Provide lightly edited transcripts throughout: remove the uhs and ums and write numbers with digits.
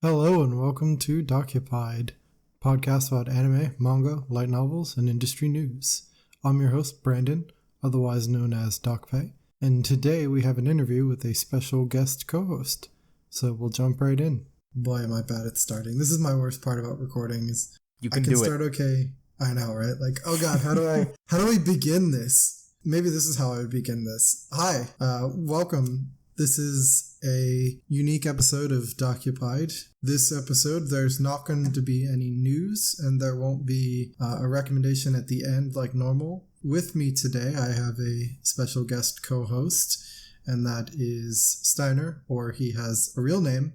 Hello and welcome to Dokupied, podcast about anime, manga, light novels, and industry news. I'm your host, Brandon, otherwise known as DocPay, and today we have an interview with a special guest co-host, so we'll jump right in. Boy, am I bad at starting. This is my worst part about recording, is You can I can do start it. okay. I know, right? Like, oh god, how do I begin this? Maybe this is how I would begin this. Hi, welcome. This is a unique episode of Dokupied. This episode, there's not going to be any news, and there won't be a recommendation at the end like normal. With me today, I have a special guest co-host, and that is Steiner, or he has a real name,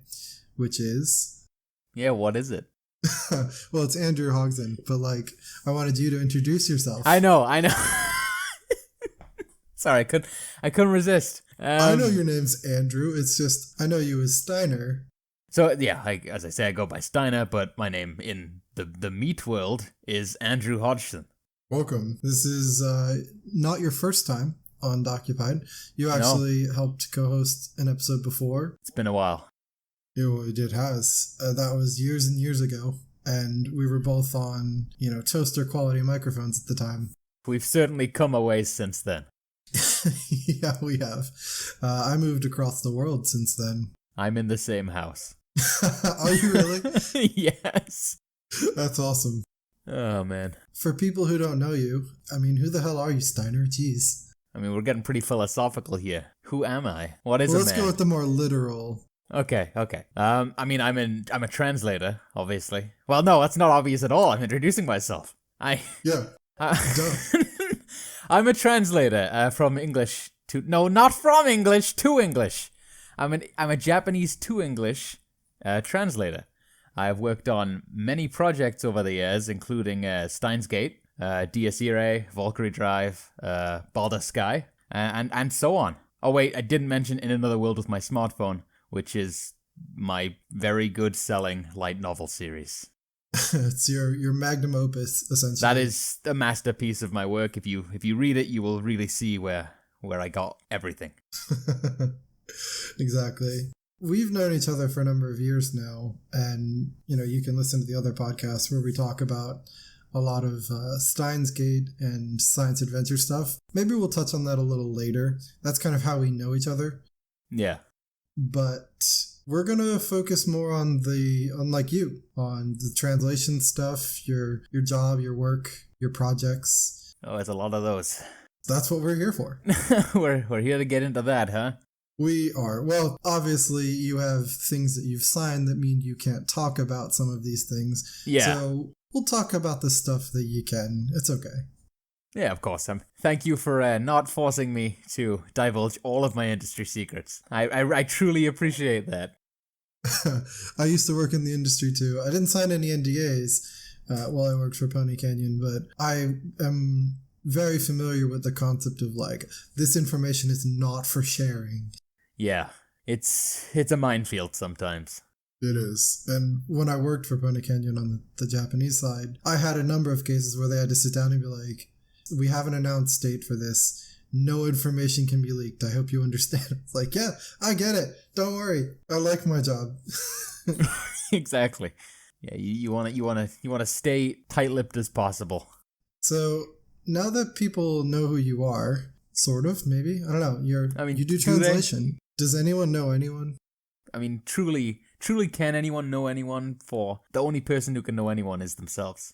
which is... Yeah, what is it? Well, it's Andrew Hodgson, but I wanted you to introduce yourself. I know. Sorry, I couldn't resist. I know your name's Andrew, it's just, I know you as Steiner. So, yeah, as I say, I go by Steiner, but my name in the meat world is Andrew Hodgson. Welcome. This is not your first time on Dokupied. You actually helped co-host an episode before. It's been a while. It has. That was years and years ago, and we were both on, toaster quality microphones at the time. We've certainly come a ways since then. Yeah, we have. I moved across the world since then. I'm in the same house. Are you really? Yes. That's awesome. Oh, man. For people who don't know you, who the hell are you, Steiner? Jeez. We're getting pretty philosophical here. Who am I? What is a man? Let's go with the more literal. Okay. I'm a translator, obviously. Well, no, that's not obvious at all. I'm introducing myself. Yeah. Duh. I'm a translator from English to... No, not from English to English. I'm a Japanese to English translator. I've worked on many projects over the years, including Steins Gate, Dies Irae, Valkyrie Drive, Baldur's Sky, and so on. Oh wait, I didn't mention In Another World with My Smartphone, which is my very good selling light novel series. It's your magnum opus, essentially. That is a masterpiece of my work. If you read it, you will really see where I got everything. Exactly. We've known each other for a number of years now, and you can listen to the other podcasts where we talk about a lot of Steins Gate and science adventure stuff. Maybe we'll touch on that a little later. That's kind of how we know each other. Yeah. But we're going to focus more on the translation stuff, your job, your work, your projects. Oh, there's a lot of those. That's what we're here for. We're here to get into that, huh? We are. Well, obviously, you have things that you've signed that mean you can't talk about some of these things. Yeah. So we'll talk about the stuff that you can. It's okay. Yeah, of course. Thank you for not forcing me to divulge all of my industry secrets. I truly appreciate that. I used to work in the industry too. I didn't sign any NDAs while I worked for Pony Canyon, but I am very familiar with the concept of this information is not for sharing. Yeah, it's a minefield sometimes. It is. And when I worked for Pony Canyon on the Japanese side, I had a number of cases where they had to sit down and be like, we have an announced date for this. No information can be leaked. I hope you understand. It's like, yeah, I get it. Don't worry. I like my job. Exactly. Yeah, you want to stay tight-lipped as possible. So now that people know who you are, sort of, maybe, I don't know. You do translation. Does anyone know anyone? Truly, can anyone know anyone? For the only person who can know anyone is themselves.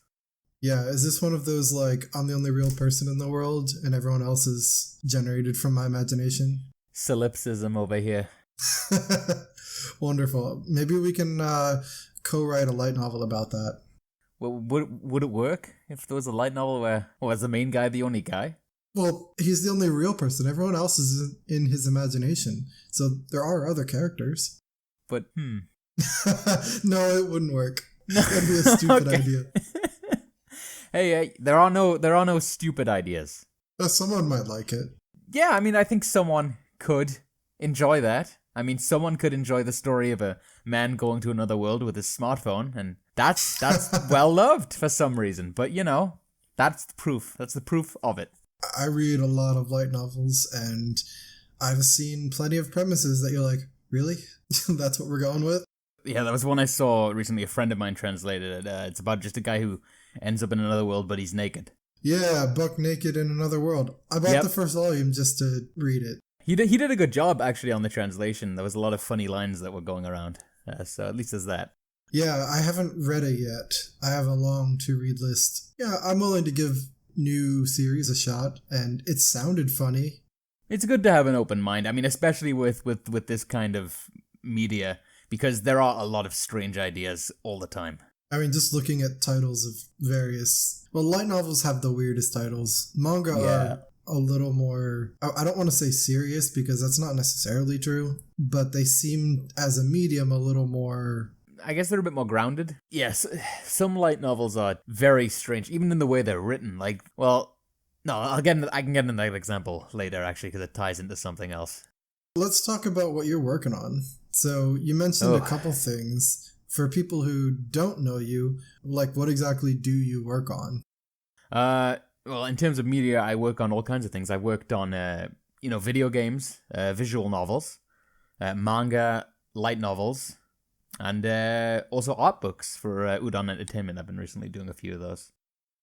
Yeah, is this one of those, I'm the only real person in the world, and everyone else is generated from my imagination? Solipsism over here. Wonderful. Maybe we can co-write a light novel about that. Well, would it work if there was a light novel where was the main guy the only guy? Well, he's the only real person. Everyone else is in his imagination. So there are other characters. But, No, it wouldn't work. That'd be a stupid idea. Hey, there are no stupid ideas. Someone might like it. Yeah, I think someone could enjoy that. Someone could enjoy the story of a man going to another world with his smartphone, and that's well loved for some reason. But that's the proof. That's the proof of it. I read a lot of light novels, and I've seen plenty of premises that you're like, really? That's what we're going with? Yeah, that was one I saw recently. A friend of mine translated it. It's about just a guy who ends up in another world, but he's naked. Yeah, buck naked in another world. I bought the first volume just to read it. He did a good job, actually, on the translation. There was a lot of funny lines that were going around. So at least there's that. Yeah, I haven't read it yet. I have a long to-read list. Yeah, I'm willing to give new series a shot, and it sounded funny. It's good to have an open mind. I mean, especially with this kind of media, because there are a lot of strange ideas all the time. I mean, just looking at titles of various... Well, light novels have the weirdest titles. Manga are a little more... I don't want to say serious, because that's not necessarily true, but they seem, as a medium, a little more... I guess they're a bit more grounded. Yes, some light novels are very strange, even in the way they're written. Like, well, no, I can get into that example later, actually, because it ties into something else. Let's talk about what you're working on. So, you mentioned a couple things. For people who don't know you, like, what exactly do you work on? Well, in terms of media, I work on all kinds of things. I worked on, video games, visual novels, manga, light novels, and also art books for Udon Entertainment. I've been recently doing a few of those.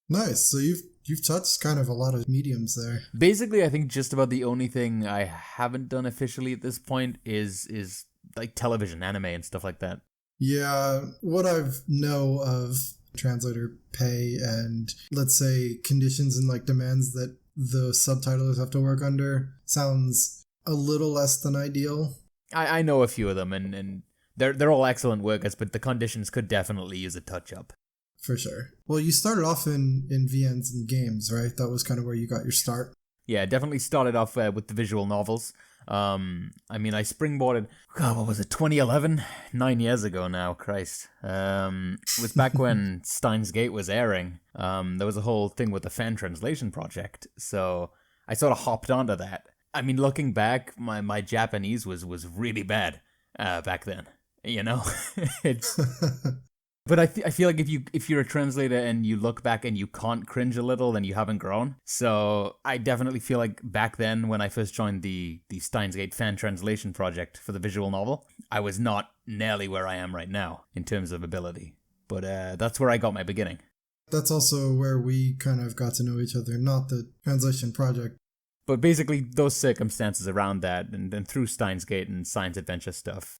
Nice. So you've touched kind of a lot of mediums there. Basically, I think just about the only thing I haven't done officially at this point is like television, anime, and stuff like that. Yeah, what I know of translator pay and, let's say, conditions and like demands that the subtitlers have to work under sounds a little less than ideal. I know a few of them, and they're all excellent workers, but the conditions could definitely use a touch-up. For sure. Well, you started off in VNs and games, right? That was kind of where you got your start. Yeah, definitely started off with the visual novels. I mean, I springboarded, what was it, 2011? 9 years ago now, Christ. It was back when Steins Gate was airing. There was a whole thing with the fan translation project, so I sort of hopped onto that. I mean, looking back, my Japanese was really bad back then, you know? But I feel like if you're a translator and you look back and you can't cringe a little, then you haven't grown. So I definitely feel like back then when I first joined the Steins Gate fan translation project for the visual novel, I was not nearly where I am right now in terms of ability. But that's where I got my beginning. That's also where we kind of got to know each other, not the translation project. But basically those circumstances around that and through Steins Gate and science adventure stuff.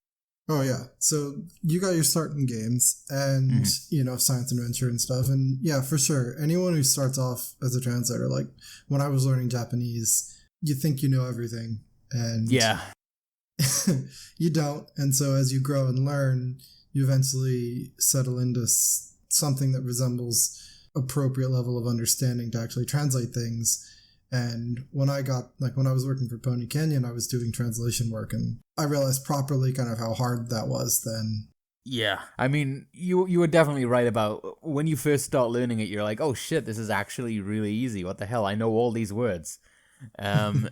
Oh, yeah. So you got your start in games and, science adventure and stuff. And yeah, for sure. Anyone who starts off as a translator, like when I was learning Japanese, you think you know everything. And yeah, you don't. And so as you grow and learn, you eventually settle into something that resembles appropriate level of understanding to actually translate things. And when I was working for Pony Canyon, I was doing translation work, and I realized properly kind of how hard that was then. Yeah, I mean, you were definitely right about when you first start learning it, you're like, oh shit, this is actually really easy. What the hell? I know all these words. And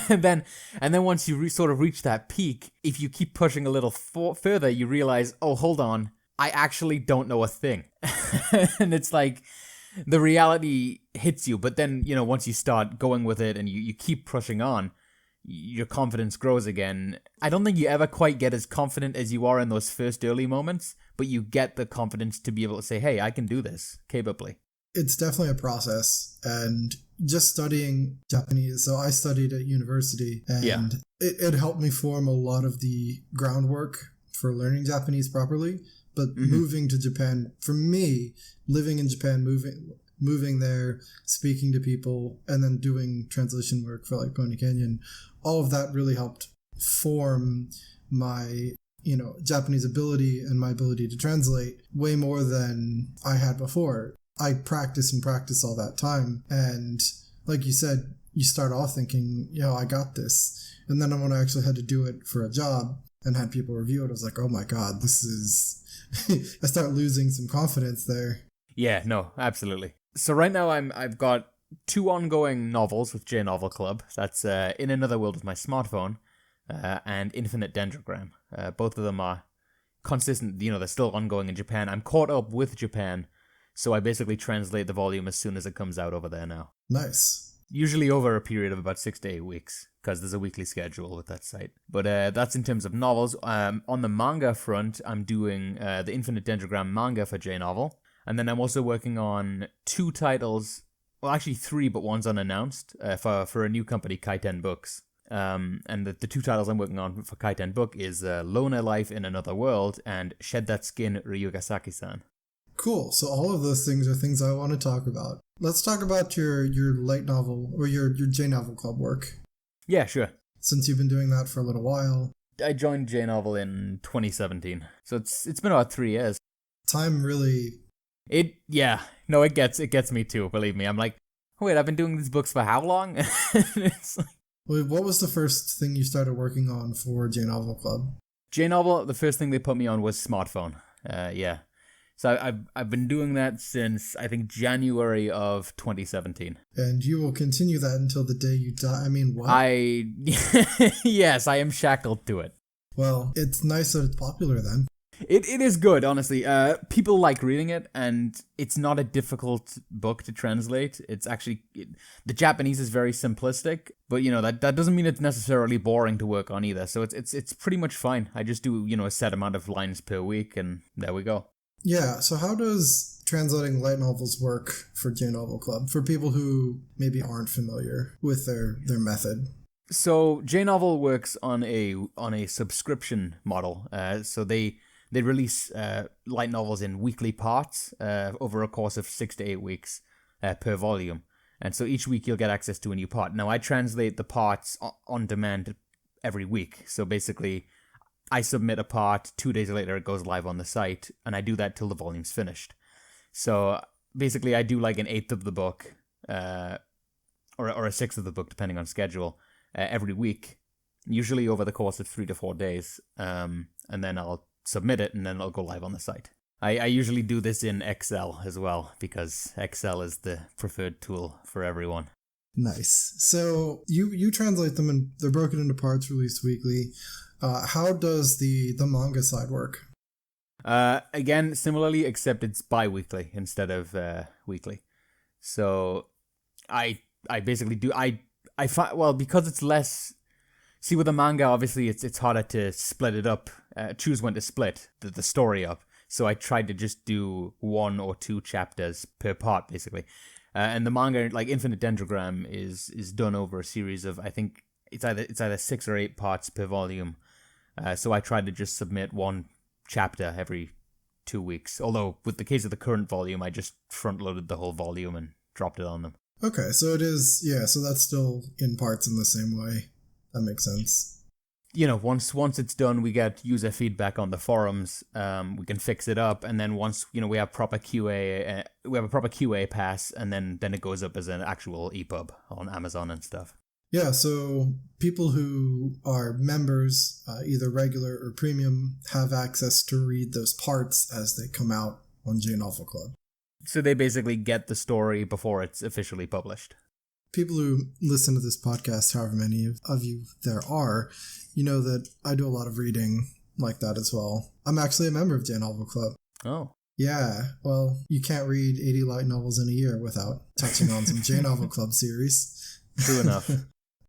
then once you sort of reach that peak, if you keep pushing a little further, you realize, oh, hold on, I actually don't know a thing. And it's like, the reality hits you, but then, once you start going with it and you keep pushing on, your confidence grows again. I don't think you ever quite get as confident as you are in those first early moments, but you get the confidence to be able to say, hey, I can do this capably. It's definitely a process, and just studying Japanese, so I studied at university, and it helped me form a lot of the groundwork for learning Japanese properly. But moving to Japan, for me, living in Japan, moving there, speaking to people, and then doing translation work for like Pony Canyon, all of that really helped form my, Japanese ability and my ability to translate way more than I had before. I practice all that time. And like you said, you start off thinking, I got this. And then when I actually had to do it for a job and had people review it, I was like, oh my God, this is... I start losing some confidence there. Yeah, no, absolutely. So right now I've got 2 ongoing novels with J Novel Club. That's In Another World with My Smartphone and Infinite Dendrogram. Both of them are consistent, they're still ongoing in Japan. I'm caught up with Japan, so I basically translate the volume as soon as it comes out over there now. Nice. usually over a period of about 6 to 8 weeks, because there's a weekly schedule with that site. But that's in terms of novels. On the manga front, I'm doing the Infinite Dendrogram manga for J-Novel. And then I'm also working on 2 titles, well, actually 3, but one's unannounced, for a new company, Kaiten Books. And the 2 titles I'm working on for Kaiten Book is Loner Life in Another World and Shed That Skin, Ryugasaki-san. Cool. So all of those things are things I want to talk about. Let's talk about your light novel or your J-Novel Club work. Yeah, sure. Since you've been doing that for a little while. I joined J-Novel in 2017, so it's been about 3 years. Time really... It gets me too, believe me. I'm like, wait, I've been doing these books for how long? It's like, Wait, what was the first thing you started working on for J-Novel Club? J-Novel, the first thing they put me on was smartphone. Yeah. So I've been doing that since, I think, January of 2017. And you will continue that until the day you die. I mean, what? Yes, I am shackled to it. Well, it's nice that it's popular then. It is good, honestly. People like reading it, and it's not a difficult book to translate. It's actually... the Japanese is very simplistic, but, that doesn't mean it's necessarily boring to work on either. So it's pretty much fine. I just do, a set amount of lines per week, and there we go. Yeah, so how does translating light novels work for J-Novel Club, for people who maybe aren't familiar with their method? So J-Novel works on a subscription model. So they release light novels in weekly parts over a course of 6 to 8 weeks per volume. And so each week you'll get access to a new part. Now, I translate the parts on demand every week. So basically, I submit a part, 2 days later it goes live on the site, and I do that till the volume's finished. So basically, I do like an 1/8 of the book, or a 1/6 of the book, depending on schedule, every week, usually over the course of 3 to 4 days. And then I'll submit it, and then it'll go live on the site. I usually do this in Excel as well, because Excel is the preferred tool for everyone. Nice. So you translate them, and they're broken into parts, released weekly. How does the manga side work? Again, similarly, except it's bi-weekly instead of weekly. So I basically do... I find, well, because it's less... See, with the manga, obviously, it's harder to split it up, choose when to split the story up. So I tried to just do 1 or 2 chapters per part, basically. And the manga, like Infinite Dendrogram, is done over a series of, I think, it's either 6 or 8 parts per volume. So I tried to just submit 1 chapter every 2 weeks. Although, with the case of the current volume, I just front-loaded the whole volume and dropped it on them. Okay, so it is, yeah, so that's still in parts in the same way. That makes sense. Once it's done, we get user feedback on the forums. We can fix it up, and then once we have proper QA, we have a proper QA pass, and then it goes up as an actual EPUB on Amazon and stuff. Yeah, so people who are members, either regular or premium, have access to read those parts as they come out on J-Novel Club. So they basically get the story before it's officially published. People who listen to this podcast, however many of you there are, you know that I do a lot of reading like that as well. I'm actually a member of J-Novel Club. Oh. Yeah, well, you can't read 80 light novels in a year without touching on some J-Novel Club series. True enough.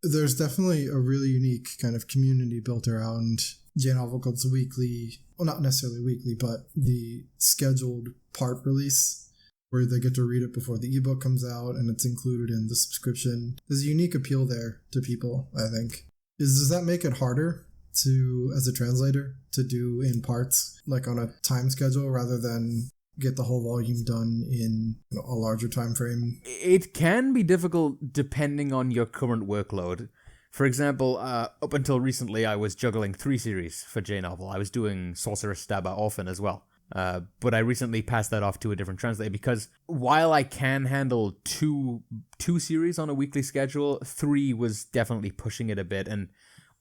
There's definitely a really unique kind of community built around J-Novel Club's weekly, well, not necessarily weekly, but the scheduled part release, where they get to read it before the ebook comes out and it's included in the subscription. There's a unique appeal there to people, I think. Does that make it harder to, as a translator, to do in parts, like on a time schedule, rather than get the whole volume done in a larger time frame? It can be difficult depending on your current workload. For example, up until recently, I was juggling 3 series for J-Novel. I was doing Sorceress Stabber Orphan as well. But I recently passed that off to a different translator because while I can handle two series on a weekly schedule, 3 was definitely pushing it a bit, and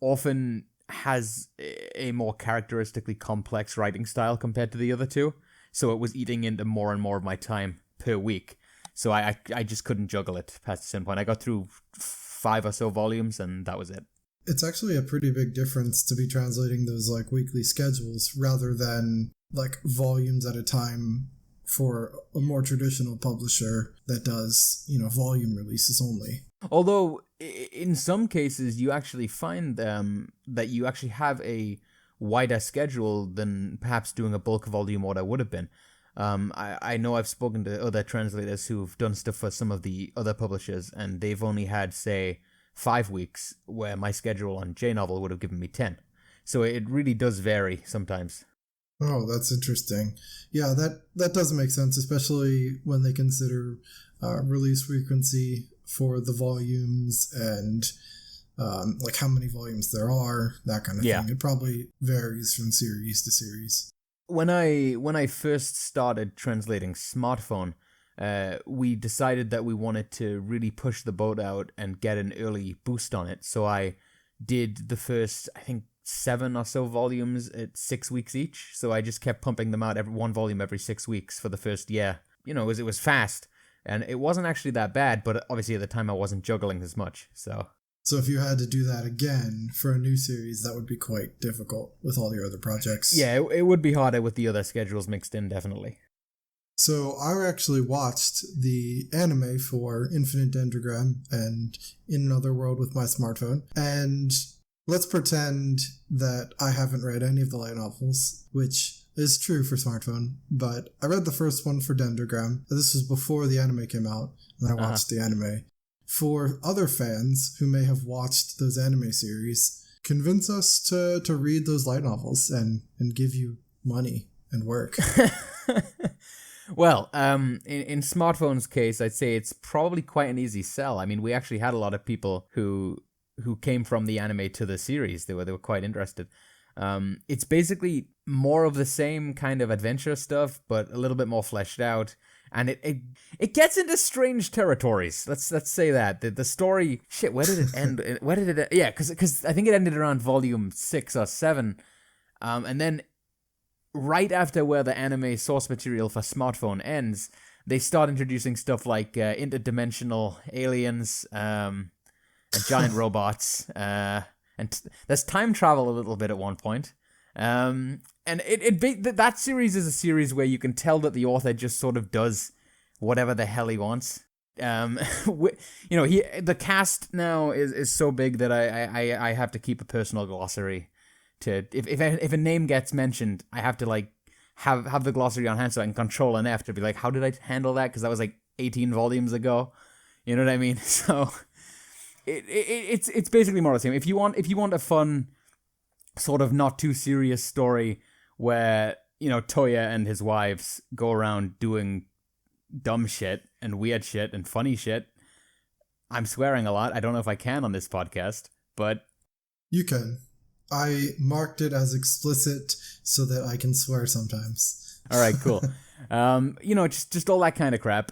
Orphan has a more characteristically complex writing style compared to the other 2. So it was eating into more and more of my time per week. So I just couldn't juggle it past a certain point. I got through 5 or so volumes, and that was it. It's actually a pretty big difference to be translating those like weekly schedules rather than like volumes at a time for a more traditional publisher that does, volume releases only. Although, in some cases, you actually find that you actually have a wider schedule than perhaps doing a bulk volume order would have been. I know I've spoken to other translators who've done stuff for some of the other publishers, and they've only had, say, 5 weeks, where my schedule on J-Novel would have given me 10. So it really does vary sometimes. Oh, that's interesting. Yeah, that does make sense, especially when they consider release frequency for the volumes and like how many volumes there are, that kind of thing. It probably varies from series to series. When I first started translating Smartphone, we decided that we wanted to really push the boat out and get an early boost on it. So I did the first, I think, 7 or so volumes at 6 weeks each. So I just kept pumping them out, one volume every 6 weeks for the first year. It was fast, and it wasn't actually that bad, but obviously at the time I wasn't juggling as much. So if you had to do that again for a new series, that would be quite difficult with all your other projects. Yeah, it would be harder with the other schedules mixed in, definitely. So I actually watched the anime for Infinite Dendrogram and In Another World with my smartphone, and let's pretend that I haven't read any of the light novels, which is true for Smartphone, but I read the first one for Dendrogram. This was before the anime came out, and I watched the anime. For other fans who may have watched those anime series, convince us to read those light novels and give you money and work. Well, in Smartphone's case, I'd say it's probably quite an easy sell. I mean, we actually had a lot of people who came from the anime to the series. They were quite interested. It's basically more of the same kind of adventure stuff, but a little bit more fleshed out. And it gets into strange territories. Let's say that the story. Shit, where did it end? Where did it? Yeah, because I think it ended around volume 6 or 7, and then right after where the anime source material for Smartphone ends, they start introducing stuff like interdimensional aliens, and giant robots, and there's time travel a little bit at one point. And that series is a series where you can tell that the author just sort of does whatever the hell he wants. The cast now is so big that I have to keep a personal glossary. If a name gets mentioned, I have to have the glossary on hand so I can control an F to be like, how did I handle that? Because that was 18 volumes ago. You know what I mean? So it's basically more the same. If you want a fun, sort of not too serious story where, Toya and his wives go around doing dumb shit and weird shit and funny shit. I'm swearing a lot. I don't know if I can on this podcast, but... You can. I marked it as explicit so that I can swear sometimes. All right, cool. Just all that kind of crap.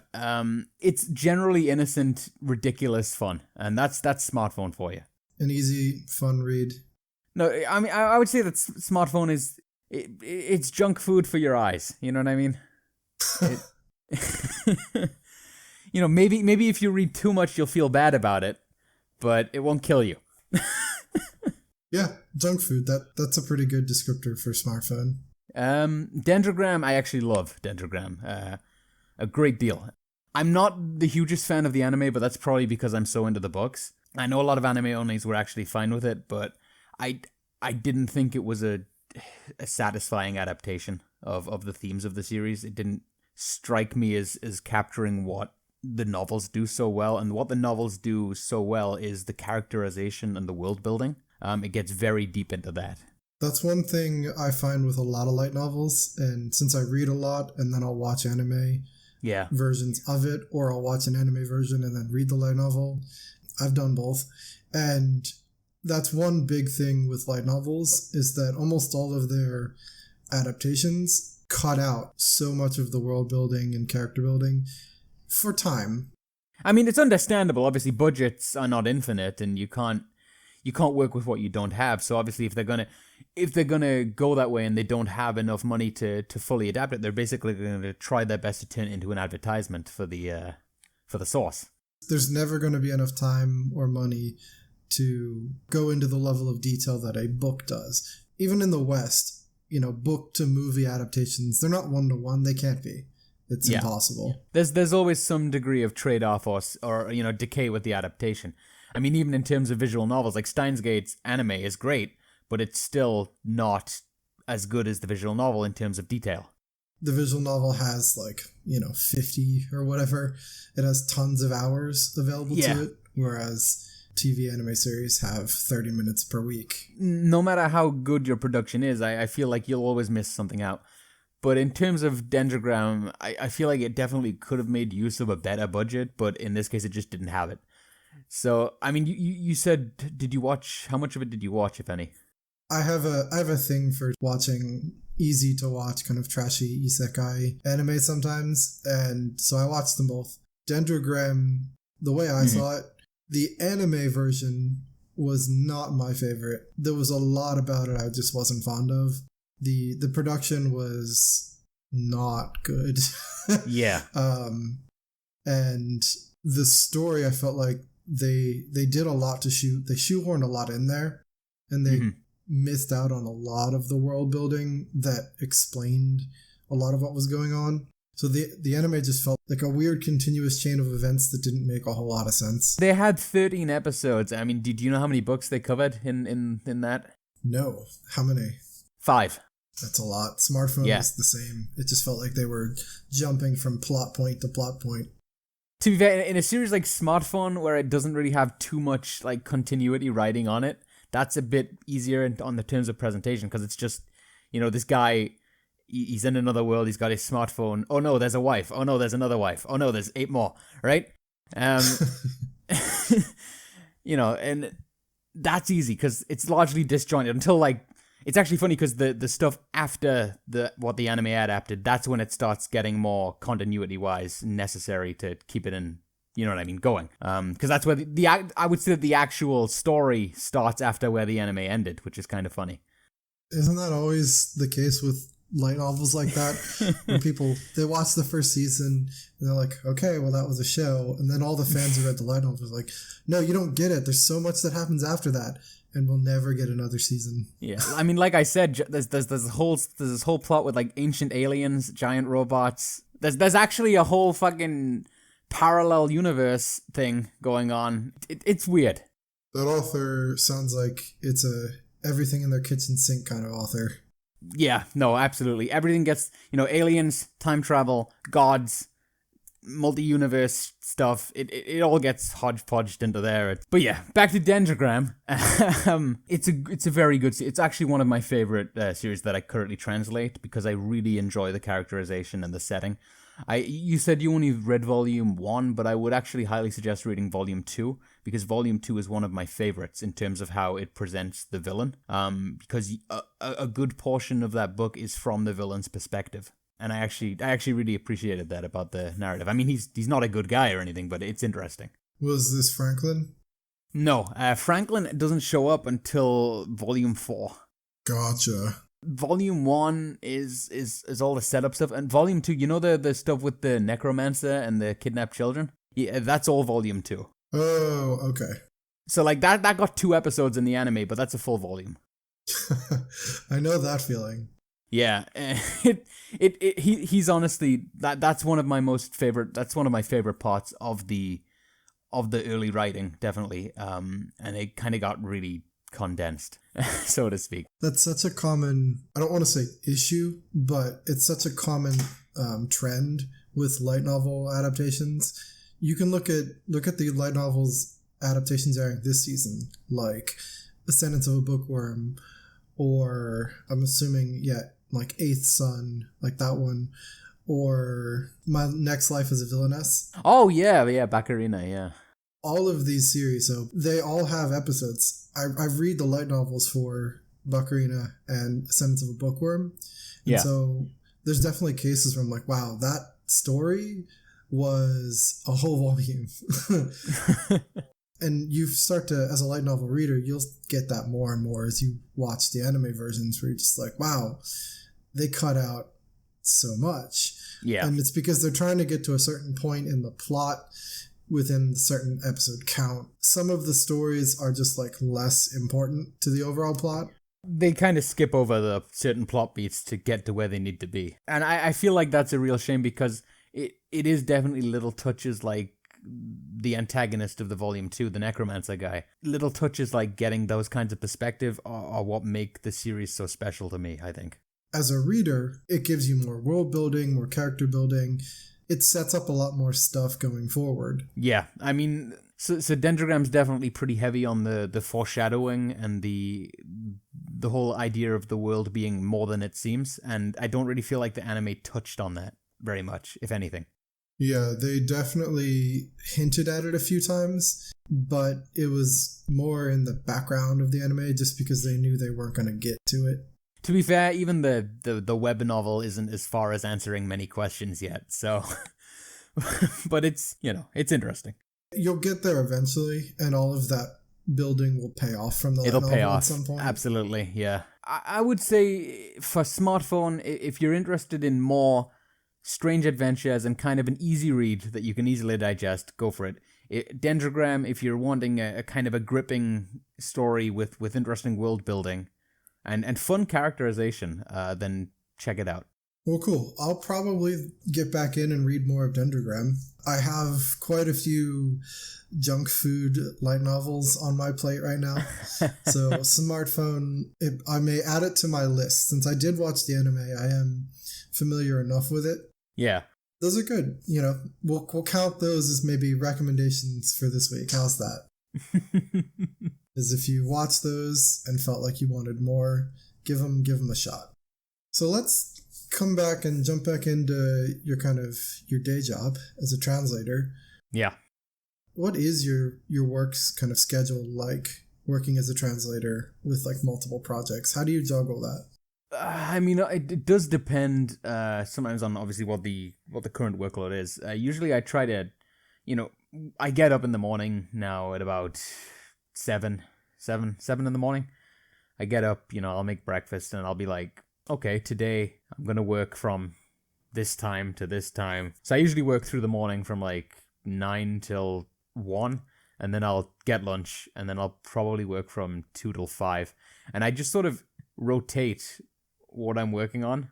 It's generally innocent, ridiculous fun, and that's Smartphone for you. An easy, fun read. No, I mean, I would say that Smartphone is it's junk food for your eyes. You know what I mean? Maybe if you read too much, you'll feel bad about it, but it won't kill you. Yeah, junk food. That's a pretty good descriptor for Smartphone. Dendrogram, I actually love Dendrogram a great deal. I'm not the hugest fan of the anime, but that's probably because I'm so into the books. I know a lot of anime onlys were actually fine with it, but I didn't think it was a satisfying adaptation of the themes of the series. It didn't strike me as capturing what the novels do so well, and what the novels do so well is the characterization and the world building. It gets very deep into that. That's one thing I find with a lot of light novels, and since I read a lot and then I'll watch anime versions of it, or I'll watch an anime version and then read the light novel. I've done both. And that's one big thing with light novels, is that almost all of their adaptations cut out so much of the world building and character building for time. I mean, it's understandable. Obviously, budgets are not infinite, and you can't work with what you don't have. So obviously, if they're gonna go that way and they don't have enough money to fully adapt it, they're basically going to try their best to turn it into an advertisement for the source. There's never going to be enough time or money to go into the level of detail that a book does. Even in the West, book to movie adaptations, they're not one-to-one. They can't be. It's impossible. There's always some degree of trade-off or decay with the adaptation. I mean, even in terms of visual novels, like Steins Gate's anime is great, but it's still not as good as the visual novel in terms of detail. The visual novel has 50 or whatever. It has tons of hours available to it, whereas TV anime series have 30 minutes per week. No matter how good your production is, I feel like you'll always miss something out. But in terms of Dendrogram, I feel like it definitely could have made use of a better budget, but in this case, it just didn't have it. So, I mean, you said, how much of it did you watch, if any? I have a thing for watching easy to watch, kind of trashy isekai anime sometimes, and so I watched them both. Dendrogram, the way I saw it, the anime version was not my favorite. There was a lot about it I just wasn't fond of. The production was not good. Yeah. And the story, I felt like they did a lot to shoot. They shoehorned a lot in there, and they missed out on a lot of the world building that explained a lot of what was going on. So the anime just felt like a weird continuous chain of events that didn't make a whole lot of sense. They had 13 episodes. I mean, did you know how many books they covered in that? No. How many? 5. That's a lot. Smartphone is the same. It just felt like they were jumping from plot point to plot point. To be fair, in a series like Smartphone, where it doesn't really have too much continuity writing on it, that's a bit easier on the terms of presentation, because it's just, this guy, he's in another world, he's got his smartphone. Oh no, there's a wife. Oh no, there's another wife. Oh no, there's 8 more, right? And that's easy because it's largely disjointed until it's actually funny because the stuff after what the anime adapted, that's when it starts getting more continuity wise necessary to keep it in, going. Because that's where I would say that the actual story starts after where the anime ended, which is kind of funny. Isn't that always the case with light novels like that? When people, they watch the first season and they're like, okay, well, that was a show. And then all the fans who read the light novels are like, no, you don't get it. There's so much that happens after that. And we'll never get another season. Yeah, I mean, like I said, there's this whole plot with ancient aliens, giant robots. There's actually a whole fucking parallel universe thing going on. It's weird. That author sounds like it's a everything in their kitchen sink kind of author. Yeah, no, absolutely. Everything gets, aliens, time travel, gods, multi-universe stuff. It all gets hodgepodged into there. But yeah, back to Dendrogram. It's a very good series. It's actually one of my favorite series that I currently translate because I really enjoy the characterization and the setting. You said you only read volume 1, but I would actually highly suggest reading volume 2 because volume 2 is one of my favorites in terms of how it presents the villain. Because a good portion of that book is from the villain's perspective. And I actually really appreciated that about the narrative. I mean, he's not a good guy or anything, but it's interesting. Was this Franklin? No, Franklin doesn't show up until volume 4. Gotcha. Volume 1 is all the setup stuff, and volume 2, the stuff with the necromancer and the kidnapped children? Yeah, that's all volume 2. Oh, okay. So that got 2 episodes in the anime, but that's a full volume. I know that feeling. Yeah, he's honestly that's one of my favorite parts of the early writing, definitely. And it kind of got really condensed, so to speak. That's such a common, I don't want to say issue, but it's such a common trend with light novel adaptations. You can look at the light novels adaptations airing this season, like Ascendance of a Bookworm, or I'm assuming, Eighth Son, like that one, or My Next Life as a Villainess. Oh, yeah, Baccarina, yeah. All of these series, so they all have episodes. I read the light novels for Baccarina and Ascendance of a Bookworm. And so there's definitely cases where I'm like, wow, that story was a whole volume. And you start to, as a light novel reader, you'll get that more and more as you watch the anime versions where you're just like, wow, they cut out so much. Yeah. And it's because they're trying to get to a certain point in the plot within a certain episode count. Some of the stories are just less important to the overall plot. They kind of skip over the certain plot beats to get to where they need to be. And I feel like that's a real shame because it is definitely little touches like the antagonist of the volume 2, the necromancer guy. Little touches like getting those kinds of perspective are what make the series so special to me, I think. As a reader, it gives you more world building, more character building. It sets up a lot more stuff going forward. Yeah, I mean, so Dendrogram's definitely pretty heavy on the foreshadowing and the whole idea of the world being more than it seems, and I don't really feel like the anime touched on that very much, if anything. Yeah, they definitely hinted at it a few times, but it was more in the background of the anime just because they knew they weren't going to get to it. To be fair, even the web novel isn't as far as answering many questions yet, so... but it's, it's interesting. You'll get there eventually, and all of that building will pay off from the It'll pay off at some point. Absolutely, yeah. I would say for smartphone, if you're interested in more strange adventures and kind of an easy read that you can easily digest, go for it. Dendrogram, if you're wanting a kind of a gripping story with interesting world building and fun characterization, then check it out. Well, cool. I'll probably get back in and read more of Dendrogram. I have quite a few junk food light novels on my plate right now. So smartphone, I may add it to my list. Since I did watch the anime, I am familiar enough with it. Yeah. Those are good. We'll count those as maybe recommendations for this week. How's that? Because if you watched those and felt like you wanted more, give them a shot. So let's come back and jump back into your day job as a translator. Yeah. What is your work's kind of schedule like, working as a translator with like multiple projects? How do you juggle that? I mean, it does depend sometimes on obviously what the current workload is. Usually I try to, I get up in the morning now at about 7 in the morning. I get up, I'll make breakfast and I'll be like, okay, today I'm going to work from this time to this time. So I usually work through the morning from like 9 till 1, and then I'll get lunch, and then I'll probably work from 2 till 5. And I just sort of rotate what I'm working on.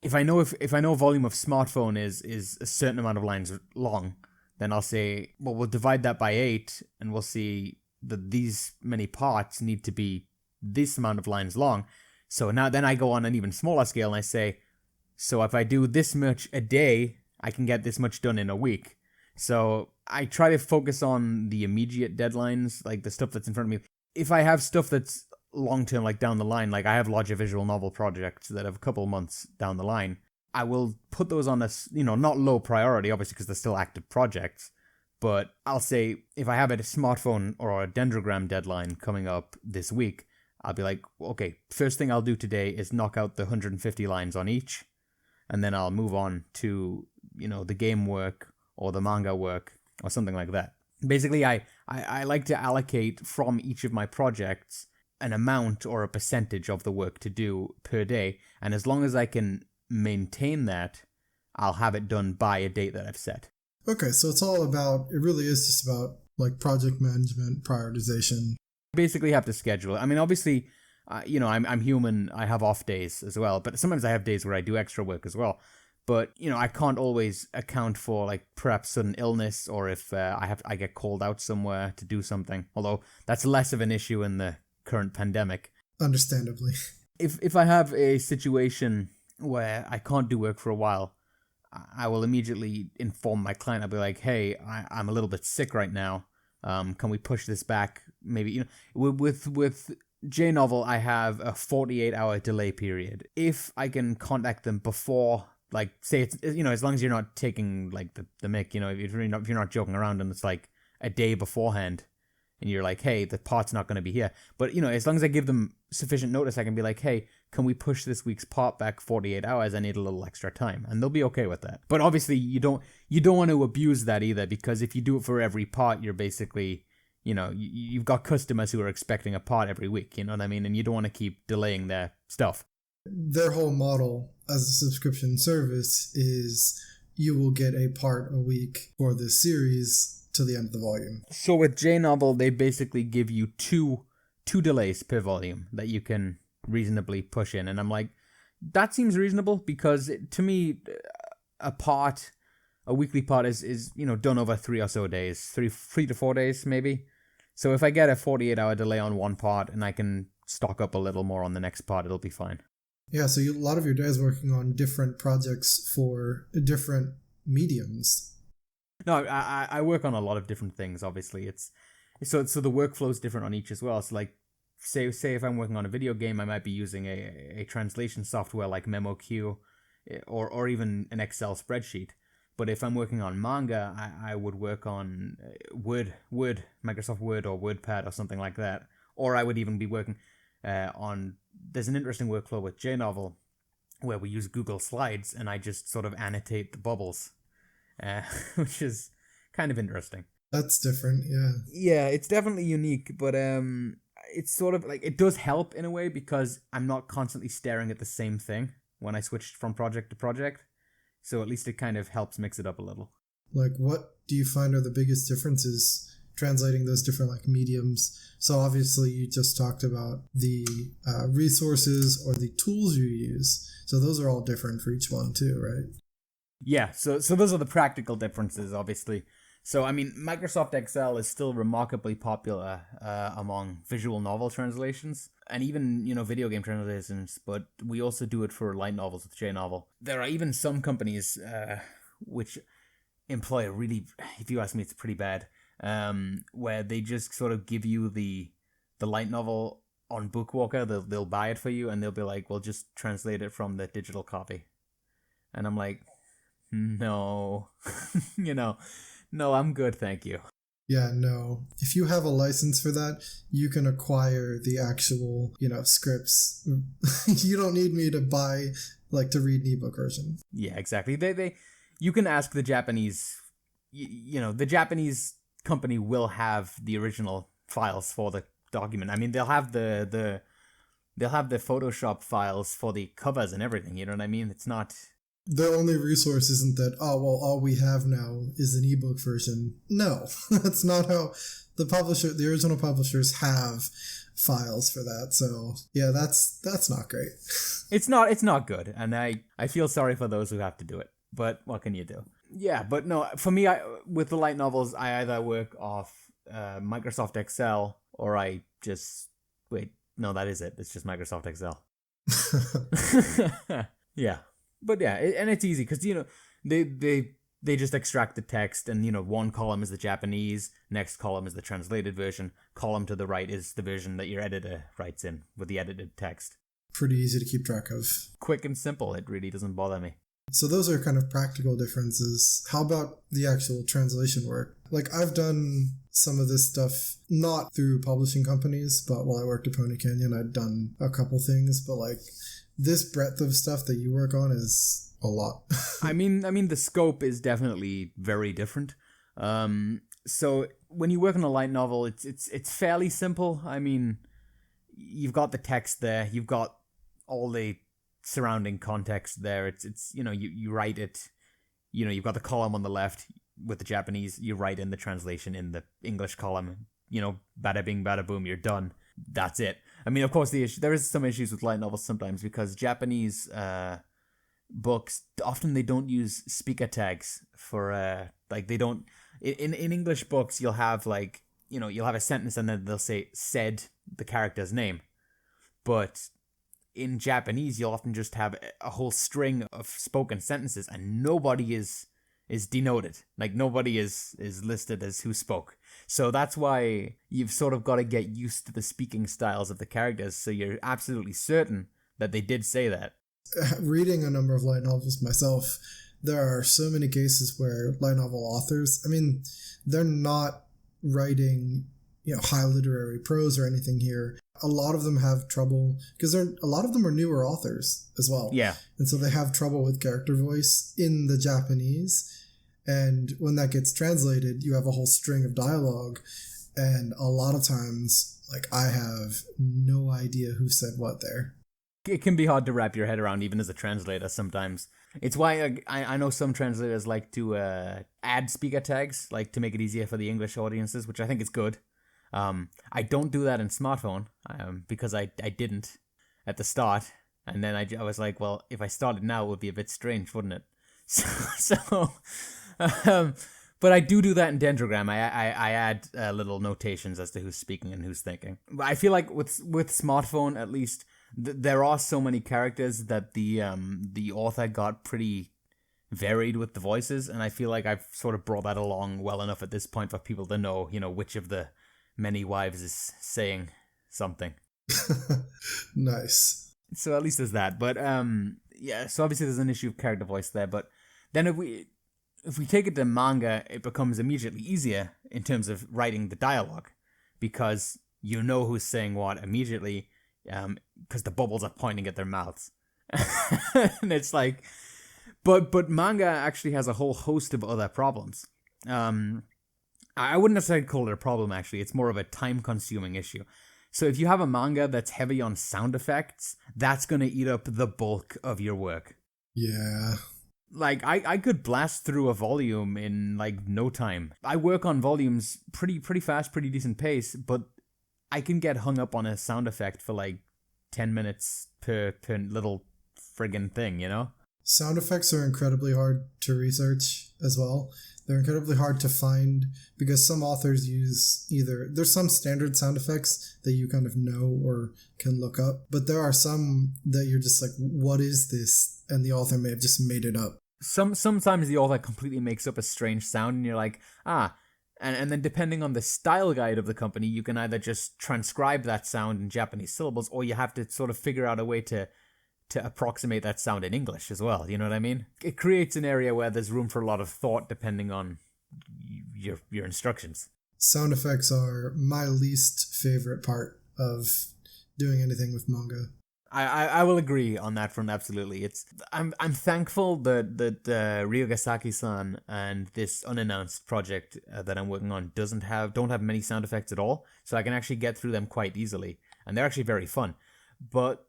If I know a volume of smartphone is a certain amount of lines long, then I'll say, well, we'll divide that by 8, and we'll see that these many parts need to be this amount of lines long. So then I go on an even smaller scale, and I say, so if I do this much a day, I can get this much done in a week. So I try to focus on the immediate deadlines, like the stuff that's in front of me. If I have stuff that's long-term, like down the line, like I have larger visual novel projects that have a couple months down the line, I will put those on a, not low priority, obviously, because they're still active projects. But I'll say, if I have a smartphone or a Dendrogram deadline coming up this week, I'll be like, okay, first thing I'll do today is knock out the 150 lines on each, and then I'll move on to, the game work or the manga work or something like that. Basically, I like to allocate from each of my projects an amount or a percentage of the work to do per day, and as long as I can maintain that, I'll have it done by a date that I've set. Okay, so it really is just about like project management, prioritization. Basically have to schedule it. I mean, obviously, I'm human. I have off days as well, but sometimes I have days where I do extra work as well. But, I can't always account for like perhaps sudden illness or if I get called out somewhere to do something. Although that's less of an issue in the current pandemic. Understandably. If I have a situation where I can't do work for a while, I will immediately inform my client. I'll be like, hey, I'm a little bit sick right now. Can we push this back? Maybe, with J-Novel, I have a 48-hour delay period. If I can contact them before, like, say it's, as long as you're not taking, like, the mick, if you're not joking around and it's, like, a day beforehand, and you're like, hey, the part's not going to be here. But, as long as I give them sufficient notice, I can be like, hey, can we push this week's part back 48 hours? I need a little extra time. And they'll be okay with that. But obviously, you don't want to abuse that either, because if you do it for every part, you're basically, you've got customers who are expecting a part every week, you know what I mean? And you don't want to keep delaying their stuff. Their whole model as a subscription service is you will get a part a week for this series to the end of the volume. So with J-Novel, they basically give you two delays per volume that you can reasonably push in. And I'm like, that seems reasonable, because to me, a part a weekly part is done over 3 or so days, three to 4 days maybe. So if I get a 48-hour delay on one part and I can stock up a little more on the next part, it'll be fine. Yeah, so a lot of your day is working on different projects for different mediums. No, I work on a lot of different things. Obviously, so the workflow is different on each as well. So like, say if I'm working on a video game, I might be using a translation software like MemoQ, or even an Excel spreadsheet. But if I'm working on manga, I would work on Word, Microsoft Word or WordPad or something like that. Or I would even be working on. There's an interesting workflow with JNovel where we use Google Slides and I just sort of annotate the bubbles, which is kind of interesting. That's different, yeah. Yeah, it's definitely unique, but it's sort of like, it does help in a way because I'm not constantly staring at the same thing when I switch from project to project. So at least it kind of helps mix it up a little. Like, what do you find are the biggest differences translating those different like mediums? So obviously you just talked about the resources or the tools you use. So those are all different for each one too, right? Yeah, so those are the practical differences, obviously. So, I mean, Microsoft Excel is still remarkably popular among visual novel translations and even, video game translations, but we also do it for light novels with JNovel. There are even some companies which employ a really, if you ask me, it's pretty bad, where they just sort of give you the light novel on Bookwalker. They'll buy it for you and they'll be like, well, just translate it from the digital copy. And I'm like, no, no, I'm good, thank you. Yeah, no. If you have a license for that, you can acquire the actual, scripts. You don't need me to buy, to read an ebook version. Yeah, exactly. You can ask the Japanese, the Japanese company will have the original files for the document. I mean, they'll have the Photoshop files for the covers and everything. You know what I mean? It's not. The only resource isn't that, all we have now is an ebook version. No, that's not how the original publishers have files for that. So yeah, that's not great. It's not good. And I feel sorry for those who have to do it, but what can you do? Yeah, but no, for me, with the light novels, I either work off Microsoft Excel or I just, wait, no, that is it. It's just Microsoft Excel. Yeah. But yeah, and it's easy because, they just extract the text and, one column is the Japanese, next column is the translated version, column to the right is the version that your editor writes in with the edited text. Pretty easy to keep track of. Quick and simple, it really doesn't bother me. So those are kind of practical differences. How about the actual translation work? I've done some of this stuff, not through publishing companies, but while I worked at Pony Canyon, I'd done a couple things, but this breadth of stuff that you work on is a lot. I mean, the scope is definitely very different. So when you work on a light novel, it's fairly simple. I mean, you've got the text there, you've got all the surrounding context there. It's you write it. You've got the column on the left with the Japanese. You write in the translation in the English column. Bada bing, bada boom, you're done. That's it. I mean, of course, there is some issues with light novels sometimes because Japanese books often they don't use speaker tags for they don't in English books you'll have you'll have a sentence and then they'll say said the character's name, but in Japanese you'll often just have a whole string of spoken sentences and nobody is denoted. Nobody is listed as who spoke. So that's why you've sort of got to get used to the speaking styles of the characters so you're absolutely certain that they did say that. Reading a number of light novels myself, there are so many cases where light novel authors, they're not writing, high literary prose or anything here. A lot of them have trouble because a lot of them are newer authors as well. Yeah. And so they have trouble with character voice in the Japanese. And when that gets translated, you have a whole string of dialogue. And a lot of times, I have no idea who said what there. It can be hard to wrap your head around even as a translator sometimes. It's why I know some translators like to add speaker tags, to make it easier for the English audiences, which I think is good. I don't do that in smartphone because I didn't at the start. And then I was like, well, if I started now, it would be a bit strange, wouldn't it? So But I do that in Dendrogram. I add little notations as to who's speaking and who's thinking. But I feel like with smartphone, at least, there are so many characters that the author got pretty varied with the voices, and I feel like I've sort of brought that along well enough at this point for people to know, which of the many wives is saying something. Nice. So at least there's that. But yeah, so obviously there's an issue of character voice there, but then if we take it to manga, it becomes immediately easier in terms of writing the dialogue, because you know who's saying what immediately, because the bubbles are pointing at their mouths. And it's like, but manga actually has a whole host of other problems. I wouldn't necessarily call it a problem, actually. It's more of a time-consuming issue. So if you have a manga that's heavy on sound effects, that's going to eat up the bulk of your work. Yeah. Like, I could blast through a volume in, like, no time. I work on volumes pretty fast, pretty decent pace, but I can get hung up on a sound effect for, like, 10 minutes per little friggin' thing, Sound effects are incredibly hard to research as well. They're incredibly hard to find because some authors use there's some standard sound effects that you kind of know or can look up, but there are some that you're just like, what is this? And the author may have just made it up. Sometimes the author completely makes up a strange sound and you're like, and then depending on the style guide of the company, you can either just transcribe that sound in Japanese syllables, or you have to sort of figure out a way to approximate that sound in English as well. You know what I mean? It creates an area where there's room for a lot of thought depending on your instructions. Sound effects are my least favorite part of doing anything with manga. I will agree on that front, absolutely. I'm thankful that Ryogasaki-san and this unannounced project that I'm working on don't have many sound effects at all, so I can actually get through them quite easily, and they're actually very fun. But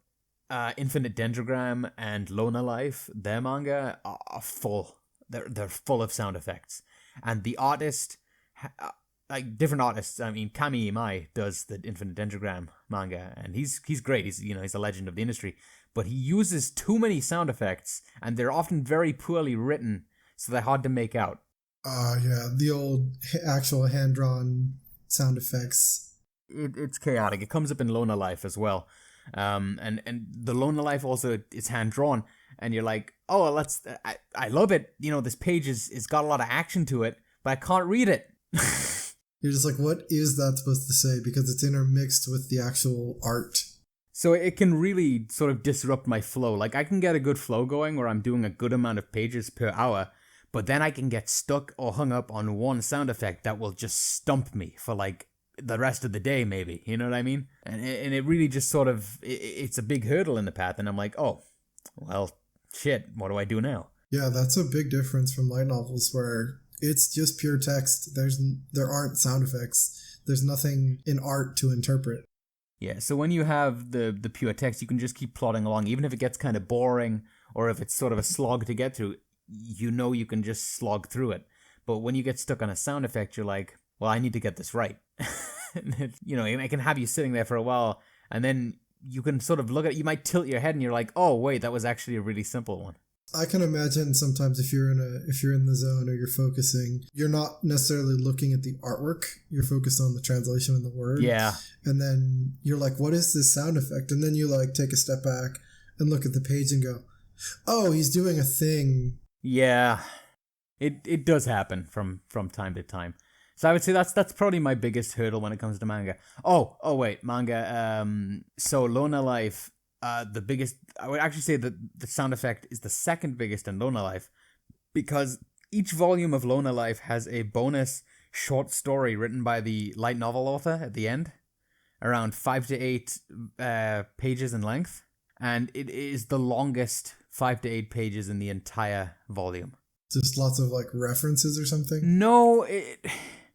Infinite Dendrogram and Lona Life, their manga are full. They're full of sound effects, and the artist, like different artists. I mean, Kami Imai does the Infinite Dendrogram manga, and he's great. He's a legend of the industry, but he uses too many sound effects, and they're often very poorly written, so they're hard to make out. Yeah, the old actual hand drawn sound effects. It's chaotic. It comes up in Lona Life as well. And the Lona Life also is hand drawn, and you're like, oh, I love it. This page is got a lot of action to it, but I can't read it. You're just like, what is that supposed to say? Because it's intermixed with the actual art. So it can really sort of disrupt my flow. Like, I can get a good flow going where I'm doing a good amount of pages per hour, but then I can get stuck or hung up on one sound effect that will just stump me for like the rest of the day, maybe. You know what I mean? And it really just sort of, it's a big hurdle in the path, and I'm like, oh, well, shit, what do I do now? Yeah, that's a big difference from light novels where it's just pure text. There aren't sound effects. There's nothing in art to interpret. Yeah, so when you have the pure text, you can just keep plodding along, even if it gets kind of boring, or if it's sort of a slog to get through, you can just slog through it. But when you get stuck on a sound effect, you're like, well, I need to get this right. It can have you sitting there for a while, and then you can sort of look at it, you might tilt your head, and you're like, oh, wait, that was actually a really simple one. I can imagine sometimes if you're in the zone or you're focusing, you're not necessarily looking at the artwork. You're focused on the translation and the word. Yeah. And then you're like, what is this sound effect? And then you like take a step back and look at the page and go, oh, he's doing a thing. Yeah. It does happen from time to time. So I would say that's probably my biggest hurdle when it comes to manga. Oh wait, manga. So Lona Life, the biggest. I would actually say that the sound effect is the second biggest in Lona Life, because each volume of Lona Life has a bonus short story written by the light novel author at the end, around 5 to 8 pages in length, and it is the longest 5 to 8 pages in the entire volume. Just lots of like references or something? No,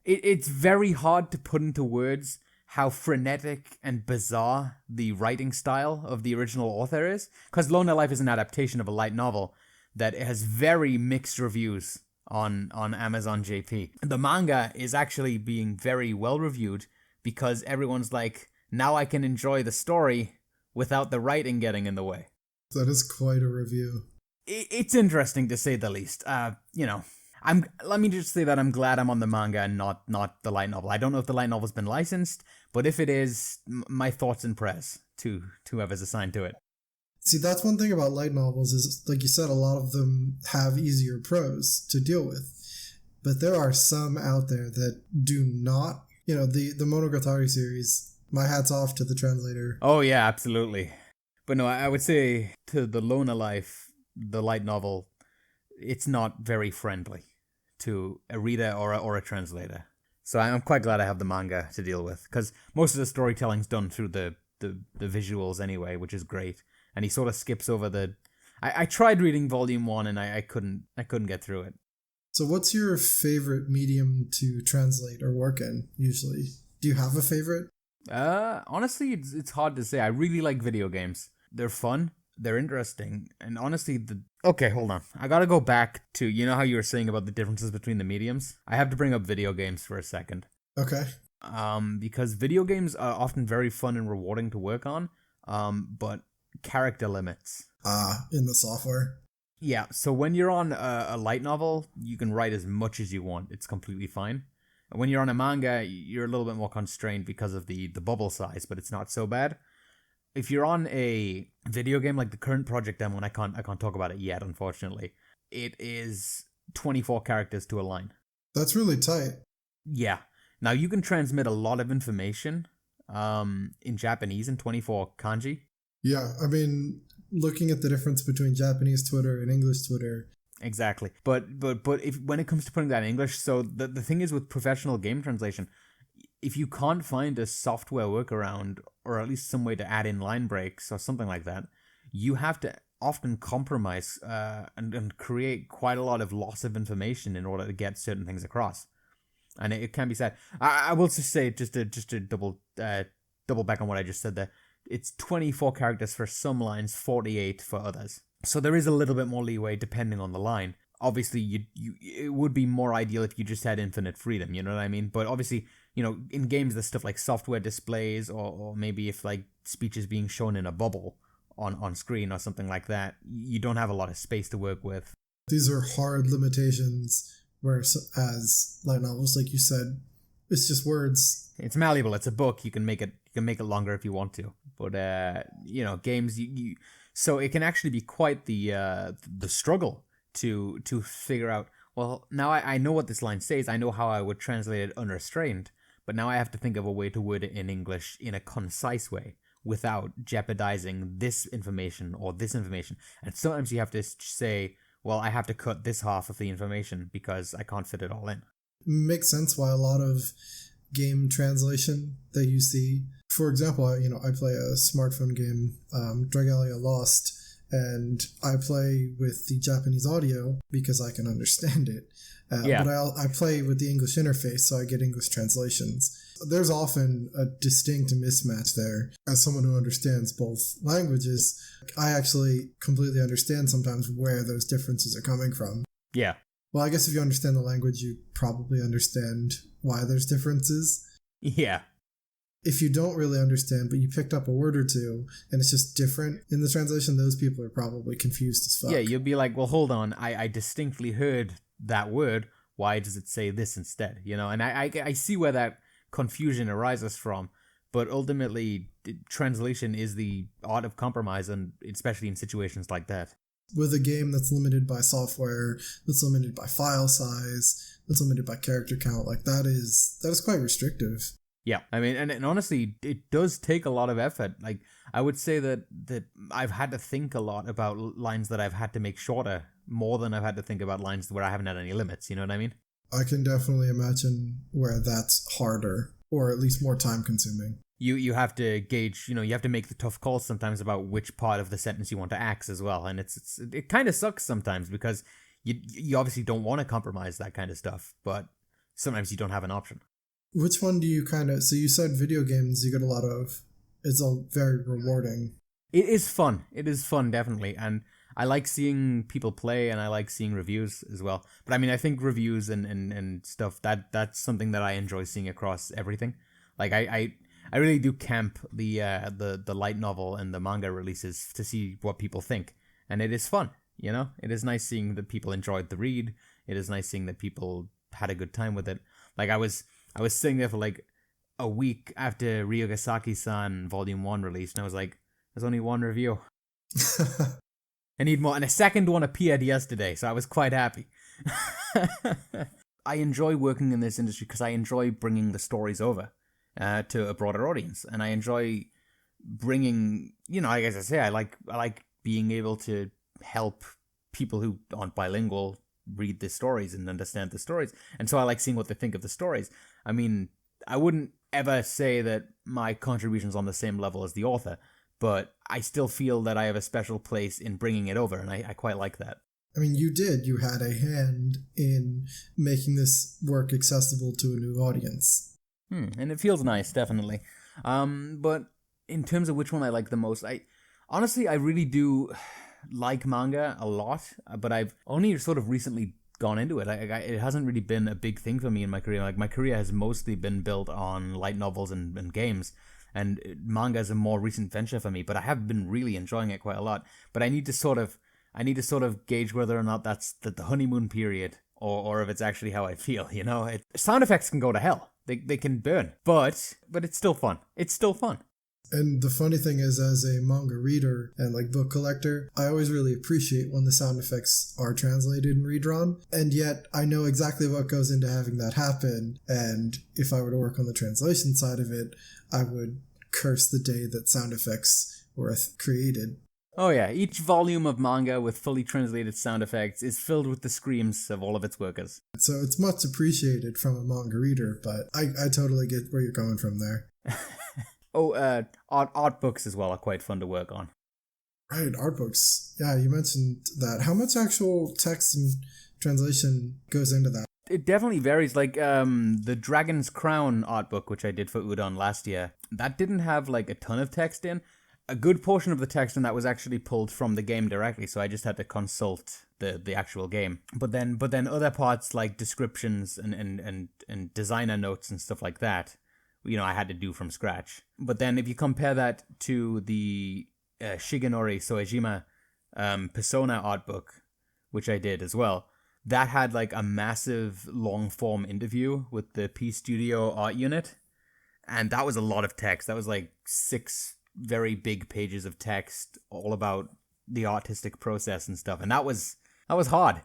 it's very hard to put into words how frenetic and bizarre the writing style of the original author is. Because Lona Life is an adaptation of a light novel that has very mixed reviews on Amazon JP. The manga is actually being very well reviewed because everyone's like, now I can enjoy the story without the writing getting in the way. That is quite a review. It's interesting to say the least. Let me just say that I'm glad I'm on the manga and not the light novel. I don't know if the light novel's been licensed, but if it is, my thoughts and prayers to whoever's assigned to it. See, that's one thing about light novels is, like you said, a lot of them have easier prose to deal with. But there are some out there that do not. The Monogatari series, my hat's off to the translator. Oh, yeah, absolutely. But no, I would say to the Loner Life, the light novel, it's not very friendly to a reader or a translator. So I'm quite glad I have the manga to deal with, because most of the storytelling's done through the visuals anyway, which is great. And he sort of skips over the... I tried reading Volume 1 and I couldn't get through it. So what's your favorite medium to translate or work in, usually? Do you have a favorite? Honestly, it's hard to say. I really like video games. They're fun, they're interesting, and honestly, Okay, hold on. I gotta go back to, you know how you were saying about the differences between the mediums? I have to bring up video games for a second. Okay. Because video games are often very fun and rewarding to work on, but character limits. In the software. Yeah, so when you're on a light novel, you can write as much as you want. It's completely fine. When you're on a manga, you're a little bit more constrained because of the bubble size, but it's not so bad. If you're on a video game like the current project I'm on, I can't talk about it yet, unfortunately. It is 24 characters to a line. That's really tight. Yeah. Now, you can transmit a lot of information in Japanese in 24 kanji. Yeah, I mean, looking at the difference between Japanese Twitter and English Twitter. Exactly. But when it comes to putting that in English, so the thing is with professional game translation, if you can't find a software workaround or at least some way to add in line breaks or something like that, you have to often compromise and create quite a lot of loss of information in order to get certain things across. And it can be sad. I will just say, just to double back on what I just said there, it's 24 characters for some lines, 48 for others. So there is a little bit more leeway depending on the line. Obviously, it would be more ideal if you just had infinite freedom, you know what I mean? But obviously, in games, there's stuff like software displays or maybe if like speech is being shown in a bubble on screen or something like that, you don't have a lot of space to work with. These are hard limitations, whereas as light novels, like you said, it's just words. It's malleable. It's a book. You can make it longer if you want to. But games, so it can actually be quite the struggle to figure out. Well, now I know what this line says. I know how I would translate it unrestrained. But now I have to think of a way to word it in English in a concise way without jeopardizing this information or this information. And sometimes you have to say, well, I have to cut this half of the information because I can't fit it all in. Makes sense why a lot of game translation that you see. For example, I play a smartphone game, Dragalia Lost, and I play with the Japanese audio because I can understand it. But I play with the English interface, so I get English translations. There's often a distinct mismatch there. As someone who understands both languages, I actually completely understand sometimes where those differences are coming from. Yeah. Well, I guess if you understand the language, you probably understand why there's differences. Yeah. If you don't really understand, but you picked up a word or two, and it's just different in the translation, those people are probably confused as fuck. Yeah, you'll be like, well, hold on, I distinctly heard that word. Why does it say this instead? And I see where that confusion arises from, but ultimately, translation is the art of compromise, and especially in situations like that. With a game that's limited by software, that's limited by file size, that's limited by character count, like that is quite restrictive. Yeah, I mean, and honestly, it does take a lot of effort. Like, I would say that I've had to think a lot about lines that I've had to make shorter, more than I've had to think about lines where I haven't had any limits, you know what I mean? I can definitely imagine where that's harder, or at least more time consuming. You have to gauge, you have to make the tough calls sometimes about which part of the sentence you want to axe as well. And it kind of sucks sometimes because you obviously don't want to compromise that kind of stuff, but sometimes you don't have an option. Which one do you so you said video games you get a lot of, it's all very rewarding. It is fun. It is fun, definitely. And I like seeing people play and I like seeing reviews as well. But I mean, I think reviews and stuff, that's something that I enjoy seeing across everything. Like I really do camp the light novel and the manga releases to see what people think. And it is fun, It is nice seeing that people enjoyed the read. it is nice seeing that people had a good time with it. Like I was sitting there for like a week after Ryogasaki-san Volume 1 released, and I was like, there's only one review. I need more. And a second one appeared yesterday, so I was quite happy. I enjoy working in this industry because I enjoy bringing the stories over to a broader audience. And I enjoy bringing, as I say, I like being able to help people who aren't bilingual read the stories and understand the stories. And so I like seeing what they think of the stories. I mean, I wouldn't ever say that my contribution's on the same level as the author, but I still feel that I have a special place in bringing it over, and I quite like that. I mean, you did. You had a hand in making this work accessible to a new audience. And it feels nice, definitely. But in terms of which one I like the most, I really do like manga a lot, but I've only sort of recently gone into it. It hasn't really been a big thing for me in my career. Like, my career has mostly been built on light novels and games, and manga is a more recent venture for me, but I have been really enjoying it quite a lot. But I need to sort of gauge whether or not that's the honeymoon period or if it's actually how I feel, Sound effects can go to hell. They can burn, but it's still fun. It's still fun. And the funny thing is, as a manga reader and like book collector, I always really appreciate when the sound effects are translated and redrawn. And yet I know exactly what goes into having that happen. And if I were to work on the translation side of it, I would curse the day that sound effects were created. Oh yeah, each volume of manga with fully translated sound effects is filled with the screams of all of its workers. So it's much appreciated from a manga reader, but I totally get where you're coming from there. Art books as well are quite fun to work on. Right, art books. Yeah, you mentioned that. How much actual text and translation goes into that? It definitely varies. Like the Dragon's Crown art book, which I did for Udon last year, that didn't have like a ton of text in. A good portion of the text in that was actually pulled from the game directly, so I just had to consult the actual game. But then other parts like descriptions and designer notes and stuff like that, I had to do from scratch. But then if you compare that to the Shigenori Soejima Persona art book, which I did as well, that had like a massive long-form interview with the P Studio art unit, and that was a lot of text. That was like 6 very big pages of text all about the artistic process and stuff, and that was hard.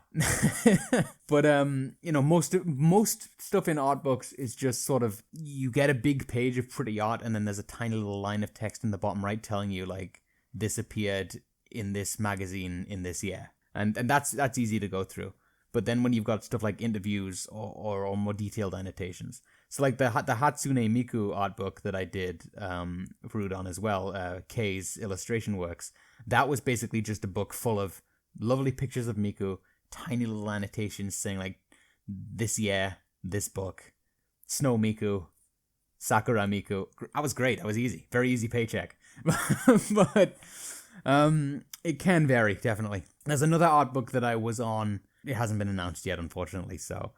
But most stuff in art books is just sort of, you get a big page of pretty art and then there's a tiny little line of text in the bottom right telling you like, this appeared in this magazine in this year, and that's easy to go through. But then when you've got stuff like interviews or more detailed annotations, so like the Hatsune Miku art book that I did for Udon as well, Kei's illustration works, that was basically just a book full of lovely pictures of Miku, tiny little annotations saying like, this year, this book, Snow Miku, Sakura Miku. That was great. That was easy. Very easy paycheck. But it can vary, definitely. There's another art book that I was on. It hasn't been announced yet, unfortunately, so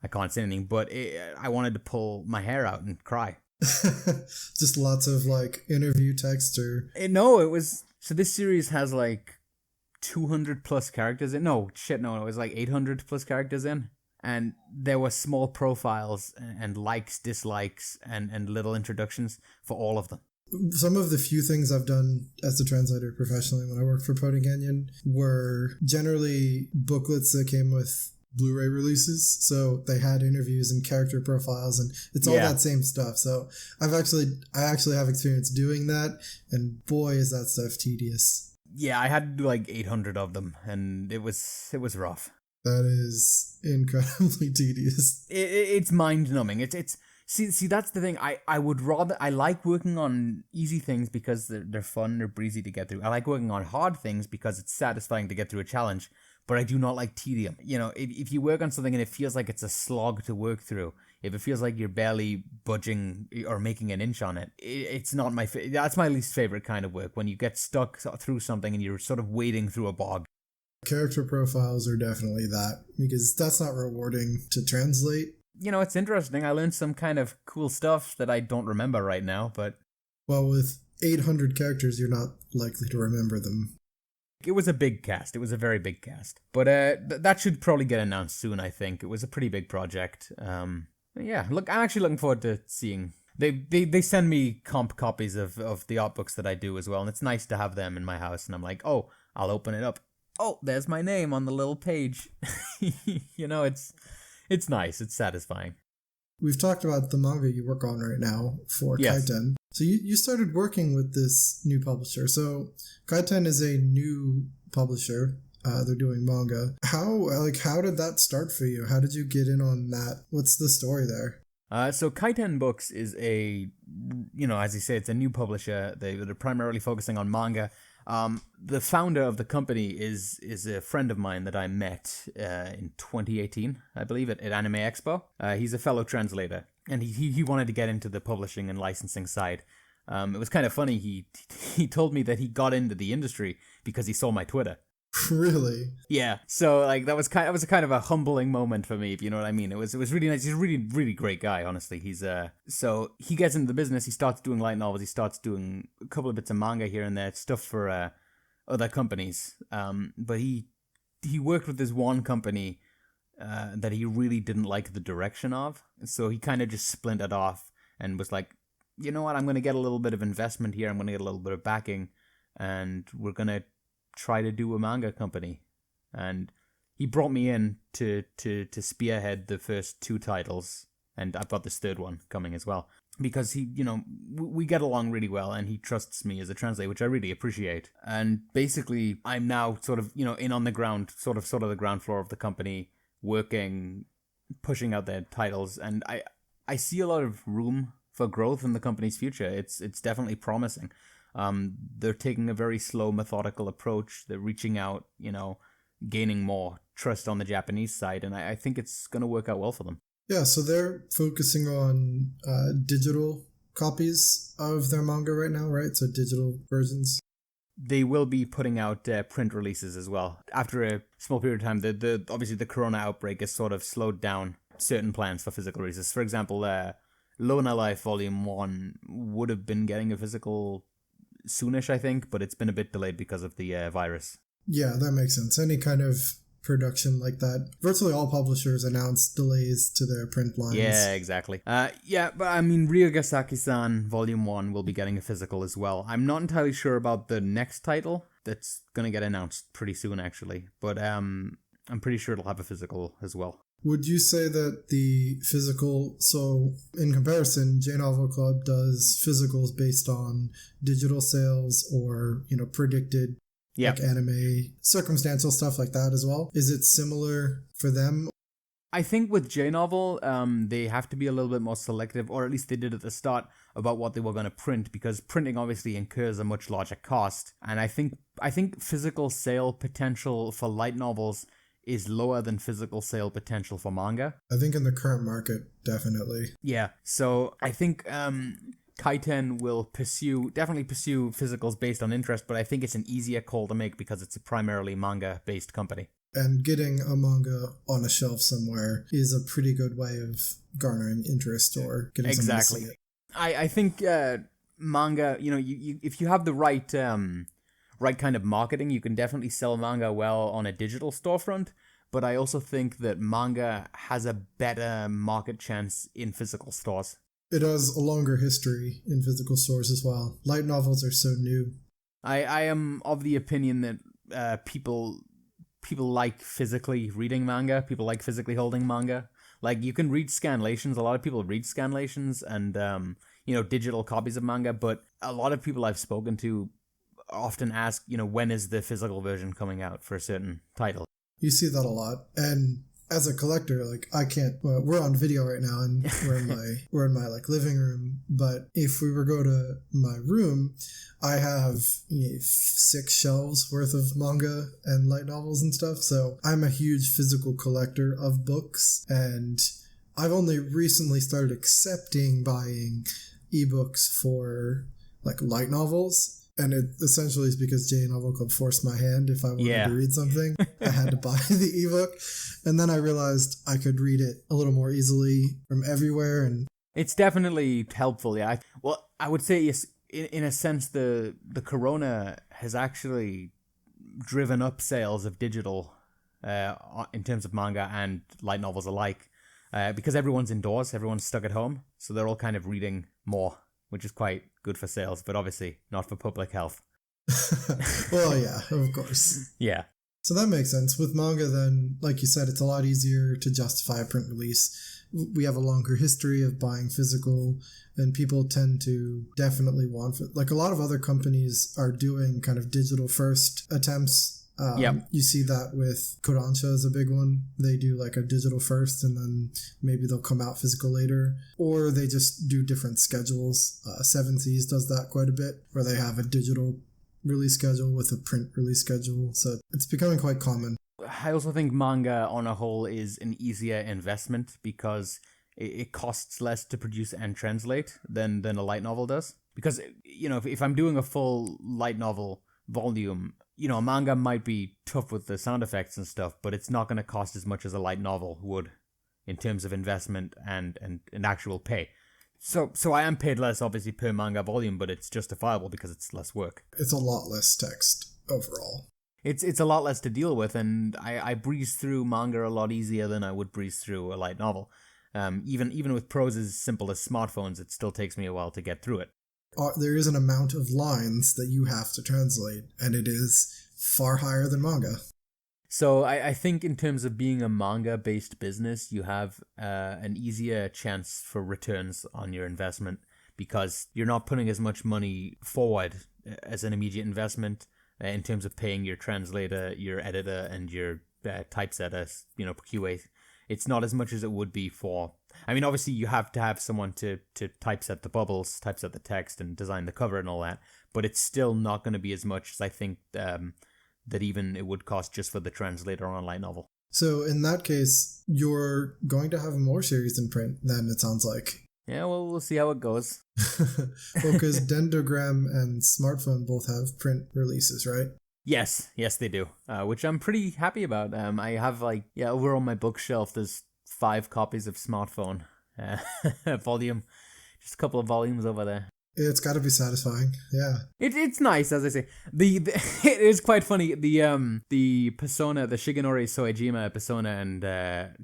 I can't say anything. But I wanted to pull my hair out and cry. Just lots of like interview text or... No, it was... So this series has like 200 plus characters in. No, it was like 800 plus characters in. And there were small profiles and likes, dislikes, and little introductions for all of them. Some of the few things I've done as a translator professionally when I worked for Pony Canyon were generally booklets that came with Blu-ray releases. So they had interviews and character profiles, and it's all that same stuff. So I actually have experience doing that, and boy, is that stuff tedious. Yeah, I had to do like 800 of them, and it was rough. That is incredibly tedious. It's mind-numbing. See, that's the thing. I like working on easy things because they're fun, they're breezy to get through. I like working on hard things because it's satisfying to get through a challenge, but I do not like tedium. If you work on something and it feels like it's a slog to work through, if it feels like you're barely budging or making an inch on it, it's not that's my least favorite kind of work, when you get stuck through something and you're sort of wading through a bog. Character profiles are definitely that, because that's not rewarding to translate. It's interesting. I learned some kind of cool stuff that I don't remember right now, but... Well, with 800 characters, you're not likely to remember them. it was a big cast. It was a very big cast. But that should probably get announced soon, I think. It was a pretty big project. Yeah, look, I'm actually looking forward to seeing. They send me comp copies of the art books that I do as well, and it's nice to have them in my house. And I'm like, oh, I'll open it up. Oh, there's my name on the little page. It's nice. It's satisfying. We've talked about the manga you work on right now for Yes. Kaiten. So you started working with this new publisher. So Kaiten is a new publisher. They're doing manga. How did that start for you? How did you get in on that? What's the story there? So Kaiten Books is as you say, it's a new publisher. They're primarily focusing on manga. The founder of the company is a friend of mine that I met in 2018, I believe, at Anime Expo. He's a fellow translator, and he wanted to get into the publishing and licensing side. It was kind of funny. He told me that he got into the industry because he saw my Twitter. Really? Yeah. So that was kind of a humbling moment for me, if you know what I mean. It was really nice. He's a really, really great guy, honestly. So he gets into the business, he starts doing light novels, he starts doing a couple of bits of manga here and there, stuff for other companies. But he worked with this one company that he really didn't like the direction of. So he kind of just splintered off and was like, you know what, I'm going to get a little bit of investment here, I'm going to get a little bit of backing, and we're going to try to do a manga company. And he brought me in to spearhead the first 2 titles, and I've got this 3rd one coming as well, because we get along really well, and he trusts me as a translator, which I really appreciate. And basically I'm now sort of in on the ground, sort of the ground floor of the company, working, pushing out their titles, and I see a lot of room for growth in the company's future. It's definitely promising. They're taking a very slow, methodical approach. They're reaching out, gaining more trust on the Japanese side, and I think it's going to work out well for them. Yeah, so they're focusing on digital copies of their manga right now, right? So digital versions. They will be putting out print releases as well. After a small period of time, obviously the corona outbreak has sort of slowed down certain plans for physical releases. For example, Lona Life Volume 1 would have been getting a physical soonish, I think, but it's been a bit delayed because of the virus. Yeah, that makes sense. Any kind of production like that. Virtually all publishers announce delays to their print lines. Yeah, exactly. But I mean, Ryogasaki-san Volume 1 will be getting a physical as well. I'm not entirely sure about the next title. That's going to get announced pretty soon, actually. But I'm pretty sure it'll have a physical as well. Would you say that the physical, so in comparison, J-Novel Club does physicals based on digital sales or, predicted like anime, circumstantial stuff like that as well? Is it similar for them? I think with J-Novel, they have to be a little bit more selective, or at least they did at the start, about what they were going to print, because printing obviously incurs a much larger cost. And I think physical sale potential for light novels is lower than physical sale potential for manga. I think in the current market, definitely. Yeah, so I think Kaiten will definitely pursue physicals based on interest, but I think it's an easier call to make because it's a primarily manga-based company. And getting a manga on a shelf somewhere is a pretty good way of garnering interest or getting someone to see it. I think manga, if you have the right kind of marketing, you can definitely sell manga well on a digital storefront. But I also think that manga has a better market chance in physical stores. It has a longer history in physical stores as well. Light novels are so new. I am of the opinion that people like physically reading manga. People like physically holding manga. Like, you can read scanlations. A lot of people read scanlations and, digital copies of manga. But a lot of people I've spoken to often ask, when is the physical version coming out for a certain title? You see that a lot. And as a collector, I can't, we're on video right now and we're in my living room. But if we were go to my room, I have 6 shelves worth of manga and light novels and stuff. So I'm a huge physical collector of books, and I've only recently started accepting buying ebooks for light novels. And it essentially is because J-Novel Club forced my hand. If I wanted to read something, I had to buy the ebook. And then I realized I could read it a little more easily from everywhere. And it's definitely helpful, yeah. I would say, yes, in a sense, the corona has actually driven up sales of digital in terms of manga and light novels alike because everyone's indoors, everyone's stuck at home, so they're all kind of reading more, which is quite good for sales, but obviously not for public health. Well, yeah, of course. Yeah. So that makes sense. With manga, then, like you said, it's a lot easier to justify a print release. We have a longer history of buying physical, and people tend to definitely want, like a lot of other companies are doing kind of digital first attempts. You see that with Kodansha is a big one. They do like a digital first, and then maybe they'll come out physical later, or they just do different schedules. Seven Seas does that quite a bit, where they have a digital release schedule with a print release schedule. So it's becoming quite common. I also think manga on a whole is an easier investment because it costs less to produce and translate than a light novel does. Because, you know, if I'm doing a full light novel volume, you know, a manga might be tough with the sound effects and stuff, but it's not going to cost as much as a light novel would in terms of investment and actual pay. So I am paid less, obviously, per manga volume, but it's justifiable because it's less work. It's a lot less text overall. It's a lot less to deal with, and I breeze through manga a lot easier than I would breeze through a light novel. Even with prose as simple as smartphones, it still takes me a while to get through it. There is an amount of lines that you have to translate, and it is far higher than manga. So I think in terms of being a manga-based business, you have an easier chance for returns on your investment because you're not putting as much money forward as an immediate investment in terms of paying your translator, your editor, and your typesetter, you know, QA. It's not as much as it would be for... I mean, obviously, you have to have someone to typeset the bubbles, typeset the text, and design the cover and all that, but it's still not going to be as much as I think... that even it would cost just for the translator on a light novel. So in that case, you're going to have more series in print then, it sounds like. Yeah, well, we'll see how it goes. Well, because Dendogram and Smartphone both have print releases, right? Yes, they do, which I'm pretty happy about. I have over on my bookshelf, there's 5 copies of Smartphone volume, just a couple of volumes over there. It's got to be satisfying, yeah. It's nice, as I say. It is quite funny. The Persona, the Shigenori Soejima Persona and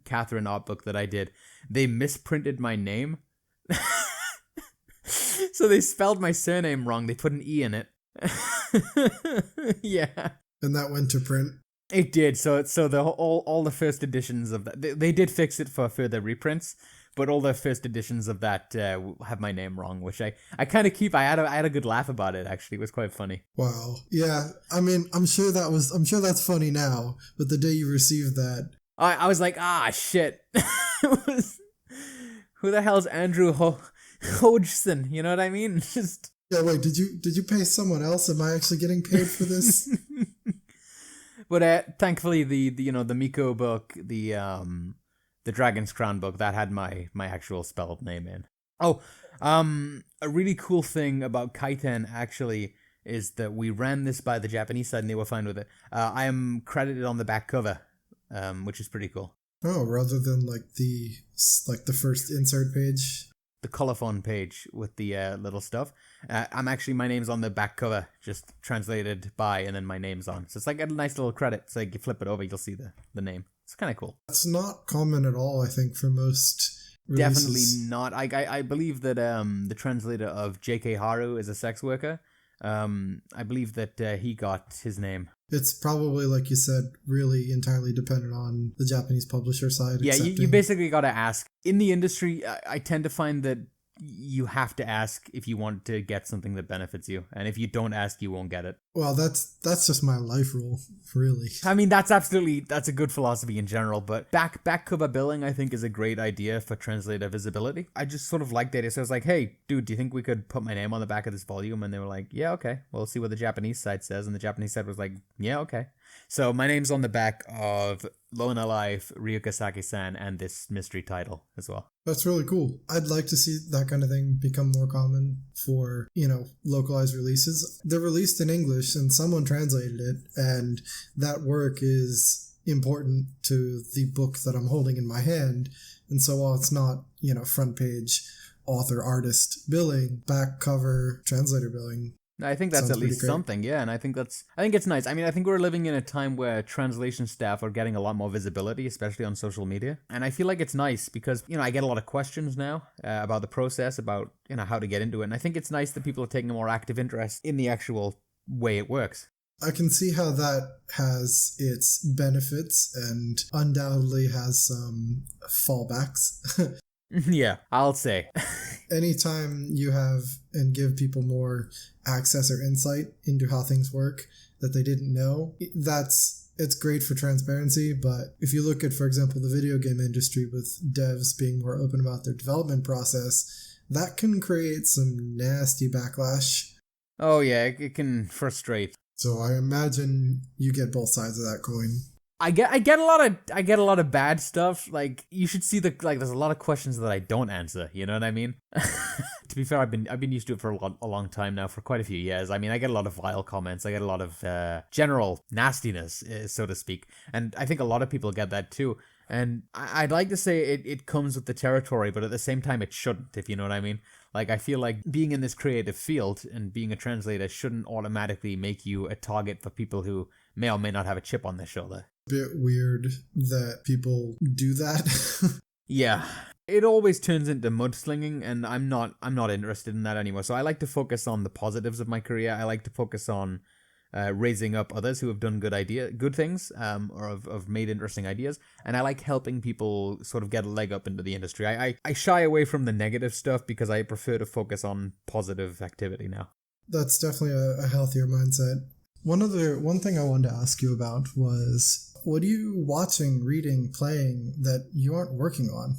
Catherine art book that I did, they misprinted my name. So they spelled my surname wrong. They put an E in it. Yeah. And that went to print? It did. So all the first editions of that, they did fix it for further reprints. But all the first editions of that have my name wrong, which I kind of keep. I had a good laugh about it. Actually, it was quite funny. Wow. Yeah. I mean, I'm sure that's funny now. But the day you received that, I was like, shit. Who the hell's Andrew Hodgson? You know what I mean? Just. Yeah. Wait. Did you pay someone else? Am I actually getting paid for this? But thankfully, the Miko book, the Dragon's Crown book, that had my actual spelled name in. Oh, a really cool thing about Kaiten, actually, is that we ran this by the Japanese side and they were fine with it. I am credited on the back cover, which is pretty cool. Oh, rather than the first insert page? The colophon page with the little stuff. My name's on the back cover, just translated by, and then my name's on. So it's like a nice little credit. So you flip it over, you'll see the name. It's kind of cool. That's not common at all, I think, for most releases. Definitely not. I believe that the translator of J.K. Haru is a sex worker. I believe that he got his name. It's probably, like you said, really entirely dependent on the Japanese publisher side. Yeah, you basically got to ask. In the industry, I tend to find that you have to ask if you want to get something that benefits you. And if you don't ask, you won't get it. Well, that's just my life rule, really. I mean, that's a good philosophy in general, but back cover billing, I think, is a great idea for translator visibility. I just sort of liked that. So I was like, hey, dude, do you think we could put my name on the back of this volume? And they were like, yeah, okay. We'll see what the Japanese side says. And the Japanese side was like, yeah, okay. So my name's on the back of Lona Life, Ryuka Saki-san, and this mystery title as well. That's really cool. I'd like to see that kind of thing become more common for, localized releases. They're released in English and someone translated it, and that work is important to the book that I'm holding in my hand. And so while it's not, front page author artist billing, back cover translator billing I think that's Sounds at pretty least great. something, yeah, and I think it's nice. I mean, I think we're living in a time where translation staff are getting a lot more visibility, especially on social media, and I feel like it's nice because I get a lot of questions now about the process, about how to get into it, and I think it's nice that people are taking a more active interest in the actual way it works. I can see how that has its benefits and undoubtedly has some fallbacks. Yeah, I'll say. Anytime you have and give people more access or insight into how things work that they didn't know, it's great for transparency. But if you look at, for example, the video game industry with devs being more open about their development process, that can create some nasty backlash. Oh yeah, it can frustrate. So I imagine you get both sides of that coin. I get a lot of bad stuff. Like, you should see there's a lot of questions that I don't answer. You know what I mean? To be fair, I've been used to it for a long time now, for quite a few years. I mean, I get a lot of vile comments. I get a lot of general nastiness, so to speak, and I think a lot of people get that too. And I'd like to say it comes with the territory, but at the same time, it shouldn't, if you know what I mean. Like, I feel like being in this creative field and being a translator shouldn't automatically make you a target for people who may or may not have a chip on their shoulder. Bit weird that people do that. Yeah. It always turns into mudslinging, and I'm not interested in that anymore. So I like to focus on the positives of my career. I like to focus on raising up others who have done good things, or have made interesting ideas, and I like helping people sort of get a leg up into the industry. I shy away from the negative stuff because I prefer to focus on positive activity now. That's definitely a healthier mindset. One thing I wanted to ask you about was, what are you watching, reading, playing that you aren't working on?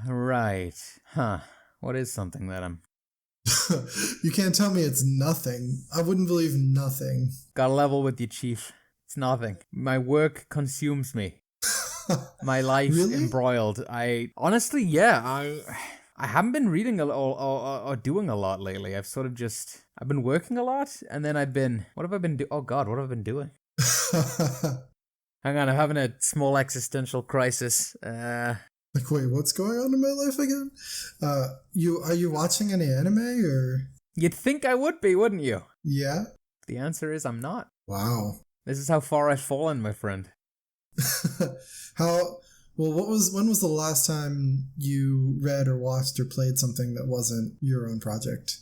Right. Huh. What is something that I'm... You can't tell me it's nothing. I wouldn't believe nothing. Got a level with you, Chief. It's nothing. My work consumes me. My life Really? embroiled. Honestly, yeah. I haven't been reading or doing a lot lately. I've been working a lot, and then what have I been doing? Oh God, what have I been doing? Hang on, I'm having a small existential crisis. Like, wait, what's going on in my life again? Are you watching any anime or? You'd think I would be, wouldn't you? Yeah. The answer is I'm not. Wow. This is how far I've fallen, my friend. When was the last time you read or watched or played something that wasn't your own project?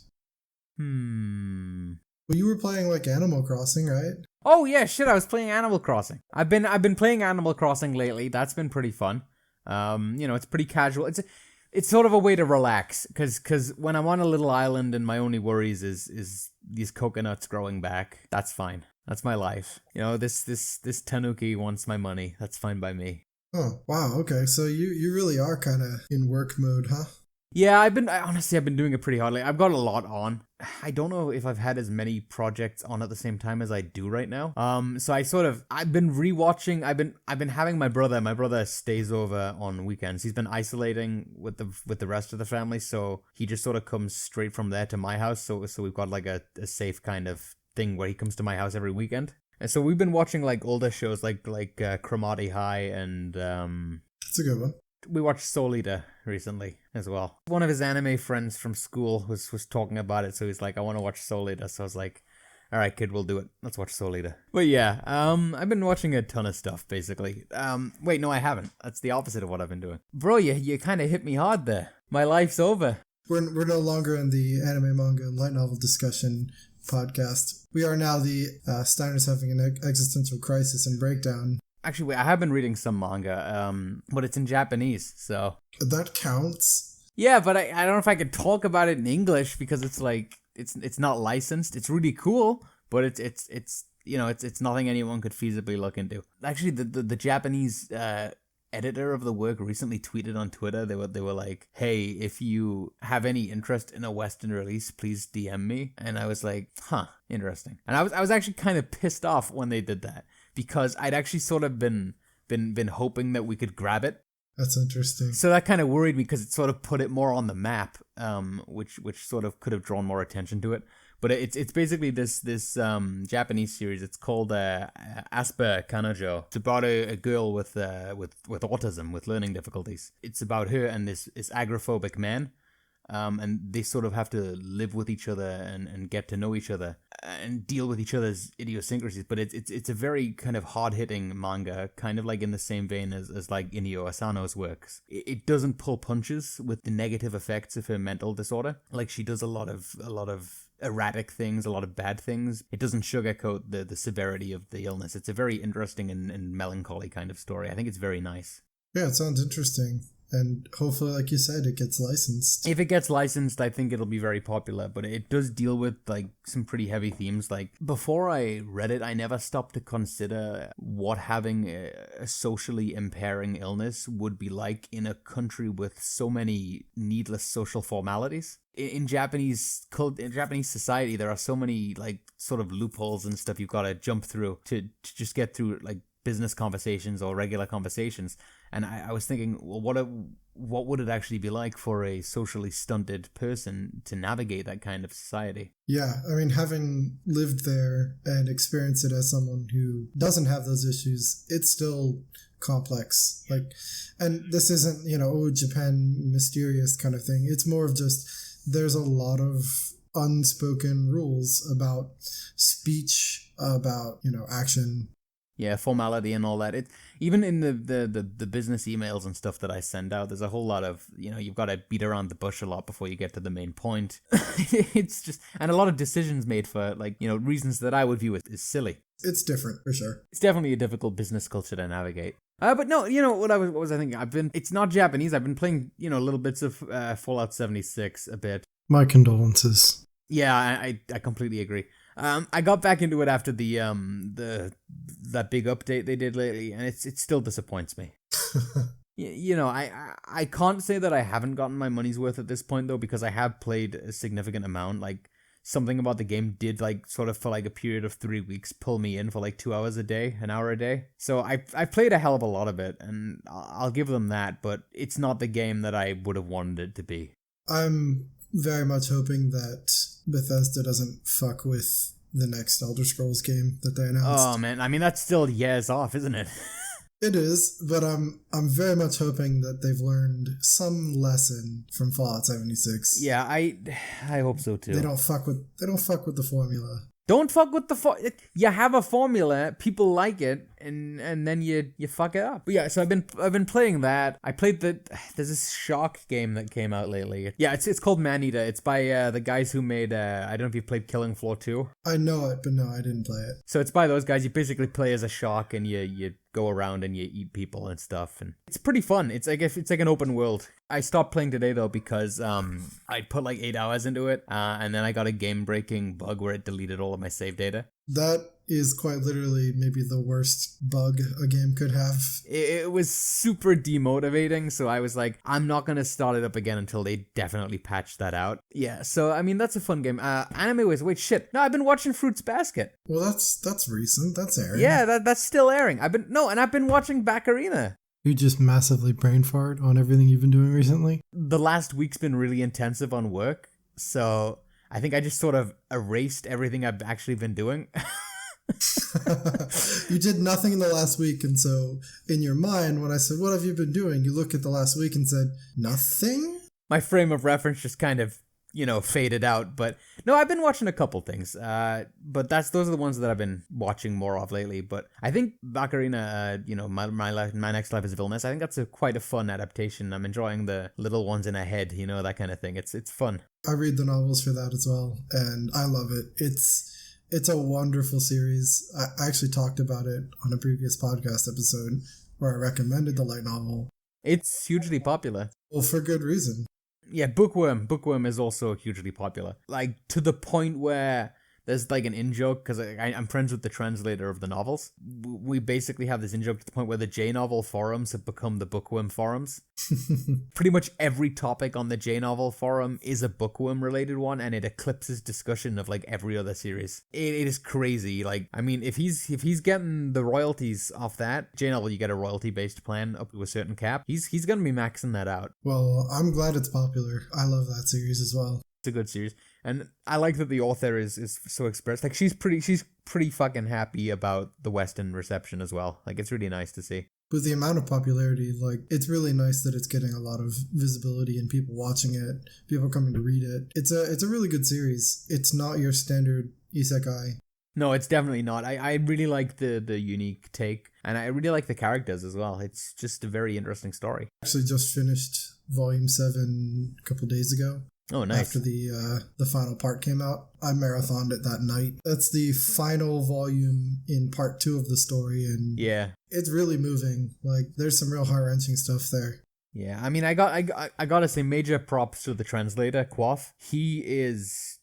Well, you were playing like Animal Crossing, right? Oh yeah, shit, I was playing Animal Crossing. I've been playing Animal Crossing lately. That's been pretty fun. It's pretty casual. It's sort of a way to relax, cause when I'm on a little island and my only worries is these coconuts growing back, that's fine. That's my life. This tanuki wants my money. That's fine by me. Oh, wow, okay. So you really are kind of in work mode, huh? Yeah, I've been doing it pretty hard. Like, I've got a lot on. I don't know if I've had as many projects on at the same time as I do right now. So I've been rewatching. I've been having my brother stays over on weekends. He's been isolating with the rest of the family, so he just sort of comes straight from there to my house. So we've got like a safe kind of thing where he comes to my house every weekend. And so we've been watching like older shows like Cromarty High and It's a good one. we watched Soul Eater recently as well. One of his anime friends from school was talking about it, so he's like, I want to watch Soul Eater. So I was like, all right, kid, we'll do it. Let's watch Soul Eater. But yeah, I've been watching a ton of stuff, basically. Wait, no, I haven't. That's the opposite of what I've been doing. Bro, you kind of hit me hard there. My life's over. We're no longer in the anime, manga, and light novel discussion podcast. We are now the Steiner's having an existential crisis and breakdown. Actually, wait, I have been reading some manga, but it's in Japanese, so... That counts? Yeah, but I don't know if I could talk about it in English because it's like, it's not licensed. It's really cool, but it's nothing anyone could feasibly look into. Actually, the Japanese editor of the work recently tweeted on Twitter. They were like, hey, if you have any interest in a Western release, please DM me. And I was like, huh, interesting. And I was actually kind of pissed off when they did that, because I'd actually sort of been hoping that we could grab it. That's interesting. So that kind of worried me because it sort of put it more on the map, which sort of could have drawn more attention to it. But it's basically this Japanese series. It's called Asper Kanojo. It's about a girl with autism, with learning difficulties. It's about her and this agoraphobic man. and they sort of have to live with each other and get to know each other and deal with each other's idiosyncrasies. But it's a very kind of hard-hitting manga, kind of like in the same vein as like Inio Asano's works. It doesn't pull punches with the negative effects of her mental disorder. Like, she does a lot of erratic things, a lot of bad things. It doesn't sugarcoat the severity of the illness. It's a very interesting and melancholy kind of story. I think it's very nice. Yeah, it sounds interesting. And hopefully, like you said, it gets licensed. If it gets licensed, I think it'll be very popular, but it does deal with like some pretty heavy themes. Like, before I read it, I never stopped to consider what having a socially impairing illness would be like in a country with so many needless social formalities. In Japanese society, there are so many like sort of loopholes and stuff you've got to jump through to just get through like business conversations or regular conversations. And I was thinking, well, what would it actually be like for a socially stunted person to navigate that kind of society? Yeah, I mean, having lived there and experienced it as someone who doesn't have those issues, it's still complex. Like, and this isn't, Japan mysterious kind of thing. It's more of just, there's a lot of unspoken rules about speech, about, action. Yeah, formality and all that. Even in the business emails and stuff that I send out, there's a whole lot of, you've got to beat around the bush a lot before you get to the main point. It's just, and a lot of decisions made for like, reasons that I would view as silly. It's different, for sure. It's definitely a difficult business culture to navigate. But no, what was I thinking? It's not Japanese. I've been playing, little bits of Fallout 76 a bit. My condolences. Yeah, I completely agree. I got back into it after that big update they did lately, and it still disappoints me. I can't say that I haven't gotten my money's worth at this point though, because I have played a significant amount. Like, something about the game did like sort of for like a period of 3 weeks pull me in for like 2 hours a day, an hour a day. So I played a hell of a lot of it, and I'll give them that. But it's not the game that I would have wanted it to be. I'm very much hoping that Bethesda doesn't fuck with the next Elder Scrolls game that they announced. Oh man, I mean, that's still years off, isn't it? It is, but I'm very much hoping that they've learned some lesson from Fallout 76. Yeah, I hope so too. They don't fuck with the formula. Don't fuck with the you have a formula, people like it, and then you fuck it up. But yeah, so I've been playing that. I played there's this shark game that came out lately. Yeah, it's called Maneater. It's by the guys who made I don't know if you played Killing Floor 2. I know it, but no, I didn't play it. So it's by those guys. You basically play as a shark and you go around and you eat people and stuff, and it's pretty fun. It's like an open world. I stopped playing today though because I put like 8 hours into it, and then I got a game-breaking bug where it deleted all of my save data. That is quite literally maybe the worst bug a game could have. It was super demotivating, so I was like, I'm not gonna start it up again until they definitely patch that out. Yeah, so I mean, that's a fun game. Anime was, wait, shit. No, I've been watching Fruits Basket. Well, that's recent. That's airing. Yeah, that's still airing. I've been watching Baccarina. You just massively brain fart on everything you've been doing recently? The last week's been really intensive on work, so I think I just sort of erased everything I've actually been doing. You did nothing in the last week, and so in your mind, when I said, what have you been doing? You look at the last week and said, nothing? My frame of reference just kind of, faded out. But no, I've been watching a couple things. But those are the ones that I've been watching more of lately. But I think Baccarina, my next life is a villainess. I think that's quite a fun adaptation. I'm enjoying the little ones in a head, that kind of thing. It's fun. I read the novels for that as well, and I love it. It's a wonderful series. I actually talked about it on a previous podcast episode where I recommended the light novel. It's hugely popular. Well, for good reason. Yeah, Bookworm is also hugely popular. Like, to the point where there's like an in-joke, because I'm friends with the translator of the novels. We basically have this in-joke to the point where the J-novel forums have become the Bookworm forums. Pretty much every topic on the J-novel forum is a Bookworm-related one, and it eclipses discussion of like every other series. It is crazy. Like, I mean, if he's getting the royalties off that, J-novel, you get a royalty-based plan up to a certain cap. He's gonna be maxing that out. Well, I'm glad it's popular. I love that series as well. It's a good series. And I like that the author is so expressed. Like, she's pretty fucking happy about the Western reception as well. Like, it's really nice to see. With the amount of popularity, like, it's really nice that it's getting a lot of visibility and people watching it, people coming to read it. It's a really good series. It's not your standard isekai. No, it's definitely not. I really like the unique take, and I really like the characters as well. It's just a very interesting story. Actually just finished volume 7 a couple days ago. Oh, nice. After the final part came out. I marathoned it that night. That's the final volume in part 2 of the story, and yeah, it's really moving. Like, there's some real heart-wrenching stuff there. Yeah, I mean, I gotta say major props to the translator, Quoth. He is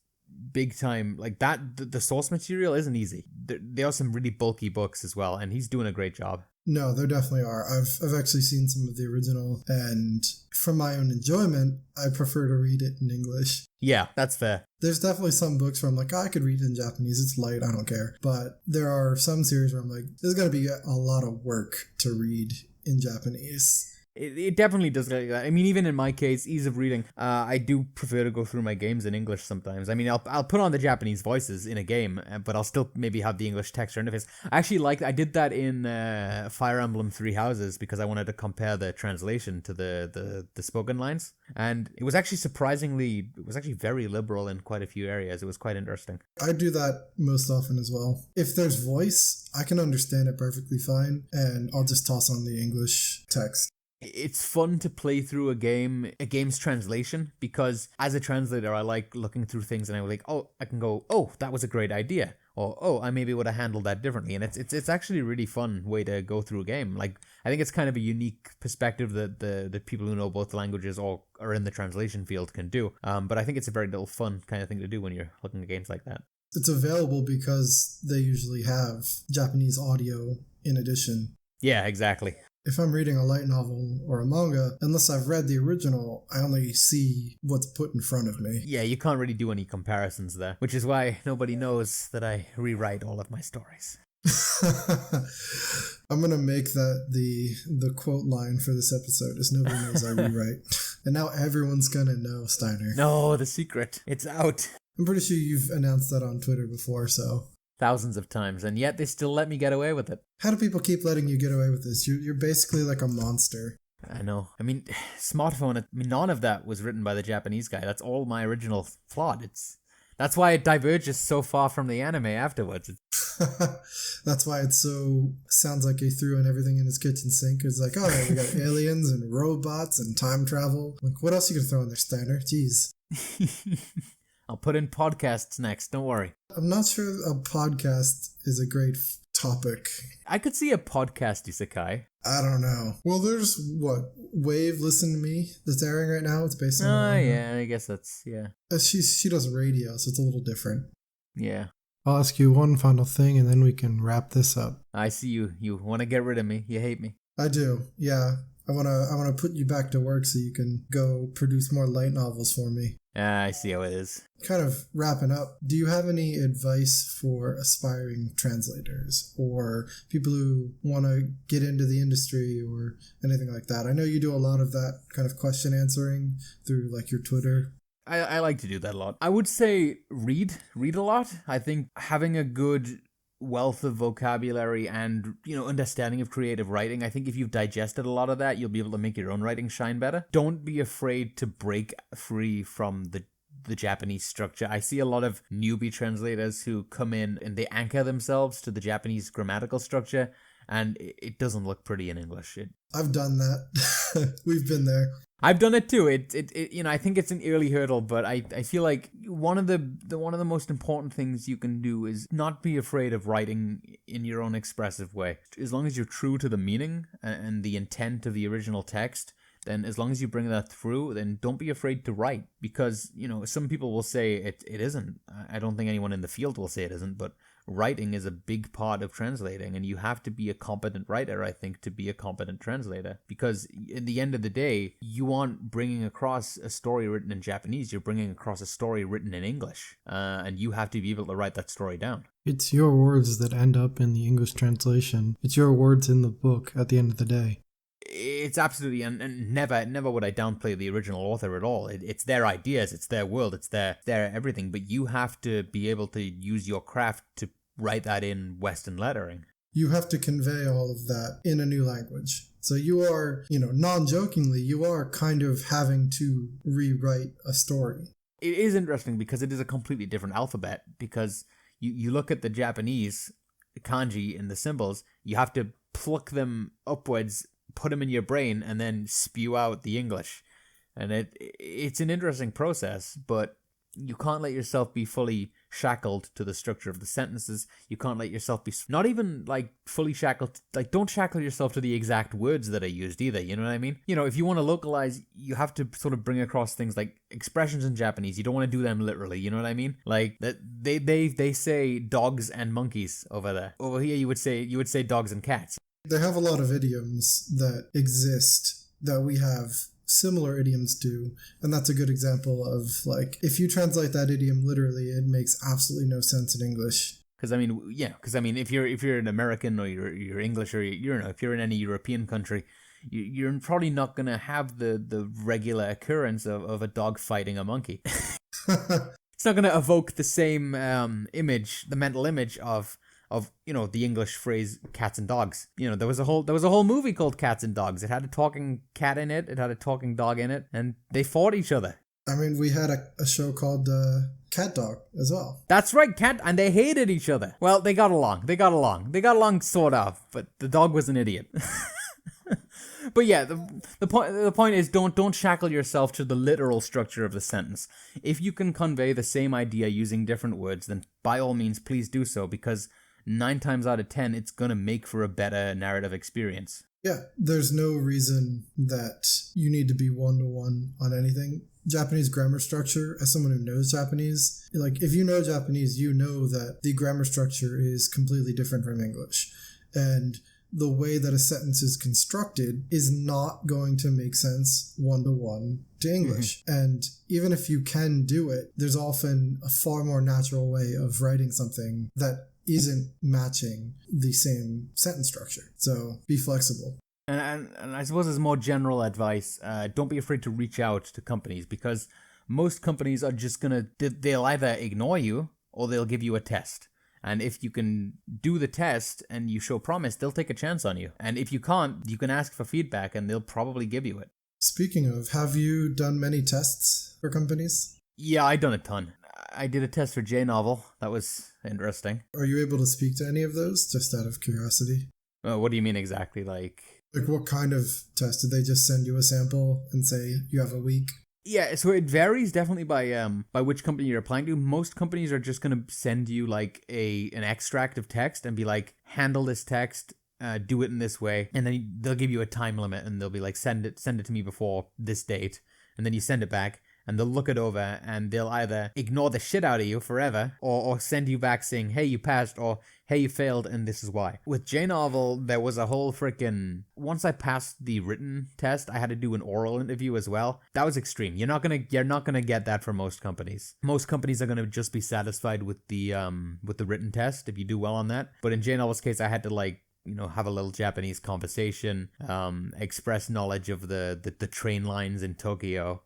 big time. Like, that, the source material isn't easy. There are some really bulky books as well, and he's doing a great job. No, there definitely are. I've actually seen some of the original, and for my own enjoyment, I prefer to read it in English. Yeah, that's fair. There's definitely some books where I'm like, I could read it in Japanese. It's light. I don't care. But there are some series where I'm like, there's going to be a lot of work to read in Japanese. It definitely does like that. I mean, even in my case, ease of reading, I do prefer to go through my games in English sometimes. I mean, I'll put on the Japanese voices in a game, but I'll still maybe have the English text or interface. I did that in Fire Emblem Three Houses because I wanted to compare the translation to the spoken lines, and it was actually very liberal in quite a few areas. It was quite interesting. I do that most often as well. If there's voice, I can understand it perfectly fine, and I'll just toss on the English text. It's fun to play through a game's translation, because as a translator, I like looking through things and I was like, oh, I can go, oh, that was a great idea. Or, oh, I maybe would have handled that differently. And it's actually a really fun way to go through a game. Like, I think it's kind of a unique perspective that the people who know both languages or are in the translation field can do. But I think it's a very little fun kind of thing to do when you're looking at games like that. It's available because they usually have Japanese audio in addition. Yeah, exactly. If I'm reading a light novel or a manga, unless I've read the original, I only see what's put in front of me. Yeah, you can't really do any comparisons there, which is why nobody knows that I rewrite all of my stories. I'm going to make that the quote line for this episode is nobody knows I rewrite. And now everyone's going to know, Steiner. No, the secret. It's out. I'm pretty sure you've announced that on Twitter before, so... Thousands of times, and yet they still let me get away with it. How do people keep letting you get away with this? You're basically like a monster. I know. I mean, smartphone, none of that was written by the Japanese guy. That's all my original plot. That's why it diverges so far from the anime afterwards. That's why it sounds like he threw in everything in his kitchen sink. It's like, oh yeah, we got aliens and robots and time travel. Like, what else you can throw in there, Steiner? Jeez. I'll put in podcasts next, don't worry. I'm not sure a podcast is a great topic. I could see a podcast isekai. I don't know. Well, there's Wave Listen to Me that's airing right now. It's based on... Oh, yeah, I guess that's, yeah. She does radio, so it's a little different. Yeah. I'll ask you one final thing, and then we can wrap this up. I see you. You want to get rid of me. You hate me. I do, yeah. I wanna put you back to work so you can go produce more light novels for me. I see how it is. Kind of wrapping up, do you have any advice for aspiring translators or people who want to get into the industry or anything like that? I know you do a lot of that kind of question answering through like your Twitter. I like to do that a lot. I would say read a lot. I think having a good wealth of vocabulary and, understanding of creative writing, I think if you've digested a lot of that, you'll be able to make your own writing shine better. Don't be afraid to break free from the Japanese structure. I see a lot of newbie translators who come in and they anchor themselves to the Japanese grammatical structure, and it doesn't look pretty in English. I've done that. We've been there. I've done it too. I think it's an early hurdle, but I feel like one of the most important things you can do is not be afraid of writing in your own expressive way. As long as you're true to the meaning and the intent of the original text, then as long as you bring that through, then don't be afraid to write. Because, some people will say it isn't. I don't think anyone in the field will say it isn't, but writing is a big part of translating, and you have to be a competent writer, I think, to be a competent translator. Because in the end of the day, you aren't bringing across a story written in Japanese, you're bringing across a story written in English, and you have to be able to write that story down. It's your words that end up in the English translation. It's your words in the book at the end of the day. It's absolutely, and never would I downplay the original author at all. It's their ideas, it's their world, it's their everything, but you have to be able to use your craft to write that in Western lettering. you have to convey all of that in a new language. So you are, non-jokingly, you are kind of having to rewrite a story. It is interesting because it is a completely different alphabet, because you look at the Japanese kanji and the symbols, you have to pluck them upwards, put them in your brain, and then spew out the English. And it's an interesting process, but you can't let yourself be fully shackled to the structure of the sentences. You can't let yourself be not even like fully shackled. Like, don't shackle yourself to the exact words that are used either. You know what I mean? If you want to localize, you have to sort of bring across things like expressions in Japanese. You don't want to do them literally. You know what I mean? Like that they say dogs and monkeys over there. Over here, you would say dogs and cats. They have a lot of idioms that exist that we have similar idioms to, and that's a good example of, like, if you translate that idiom literally, it makes absolutely no sense in English. Because if you're an American, or you're English, or if you're in any European country, you're probably not gonna have the regular occurrence of a dog fighting a monkey. It's not gonna evoke the same image, the mental image of the English phrase cats and dogs. There was a whole movie called Cats and Dogs. It had a talking cat in it, it had a talking dog in it, and they fought each other. I mean, we had a show called Cat Dog as well. That's right, and they hated each other. Well, they got along sort of, but the dog was an idiot. But yeah, the point is, don't shackle yourself to the literal structure of the sentence. If you can convey the same idea using different words, then by all means, please do so, because 9 times out of 10, it's going to make for a better narrative experience. Yeah, there's no reason that you need to be one-to-one on anything. Japanese grammar structure, as someone who knows Japanese, like, if you know Japanese, you know that the grammar structure is completely different from English. And the way that a sentence is constructed is not going to make sense one-to-one to English. Mm-hmm. And even if you can do it, there's often a far more natural way of writing something that isn't matching the same sentence structure. So be flexible. And I suppose as more general advice, don't be afraid to reach out to companies, because most companies are just they'll either ignore you or they'll give you a test. And if you can do the test and you show promise, they'll take a chance on you. And if you can't, you can ask for feedback and they'll probably give you it. Speaking of, have you done many tests for companies? Yeah, I've done a ton. I did a test for J-Novel. That was interesting. Are you able to speak to any of those, just out of curiosity? What do you mean exactly? Like what kind of test? Did they just send you a sample and say you have a week? Yeah, so it varies definitely by which company you're applying to. Most companies are just going to send you like an extract of text and be like, handle this text, do it in this way, and then they'll give you a time limit and they'll be like, send it to me before this date, and then you send it back. And they'll look it over and they'll either ignore the shit out of you forever or send you back saying, hey, you passed, or hey, you failed and this is why. With J-Novel, there was a whole once I passed the written test, I had to do an oral interview as well. That was extreme. You're not gonna get that from most companies. Most companies are gonna just be satisfied with the written test if you do well on that. But in J-Novel's case, I had to have a little Japanese conversation, express knowledge of the train lines in Tokyo,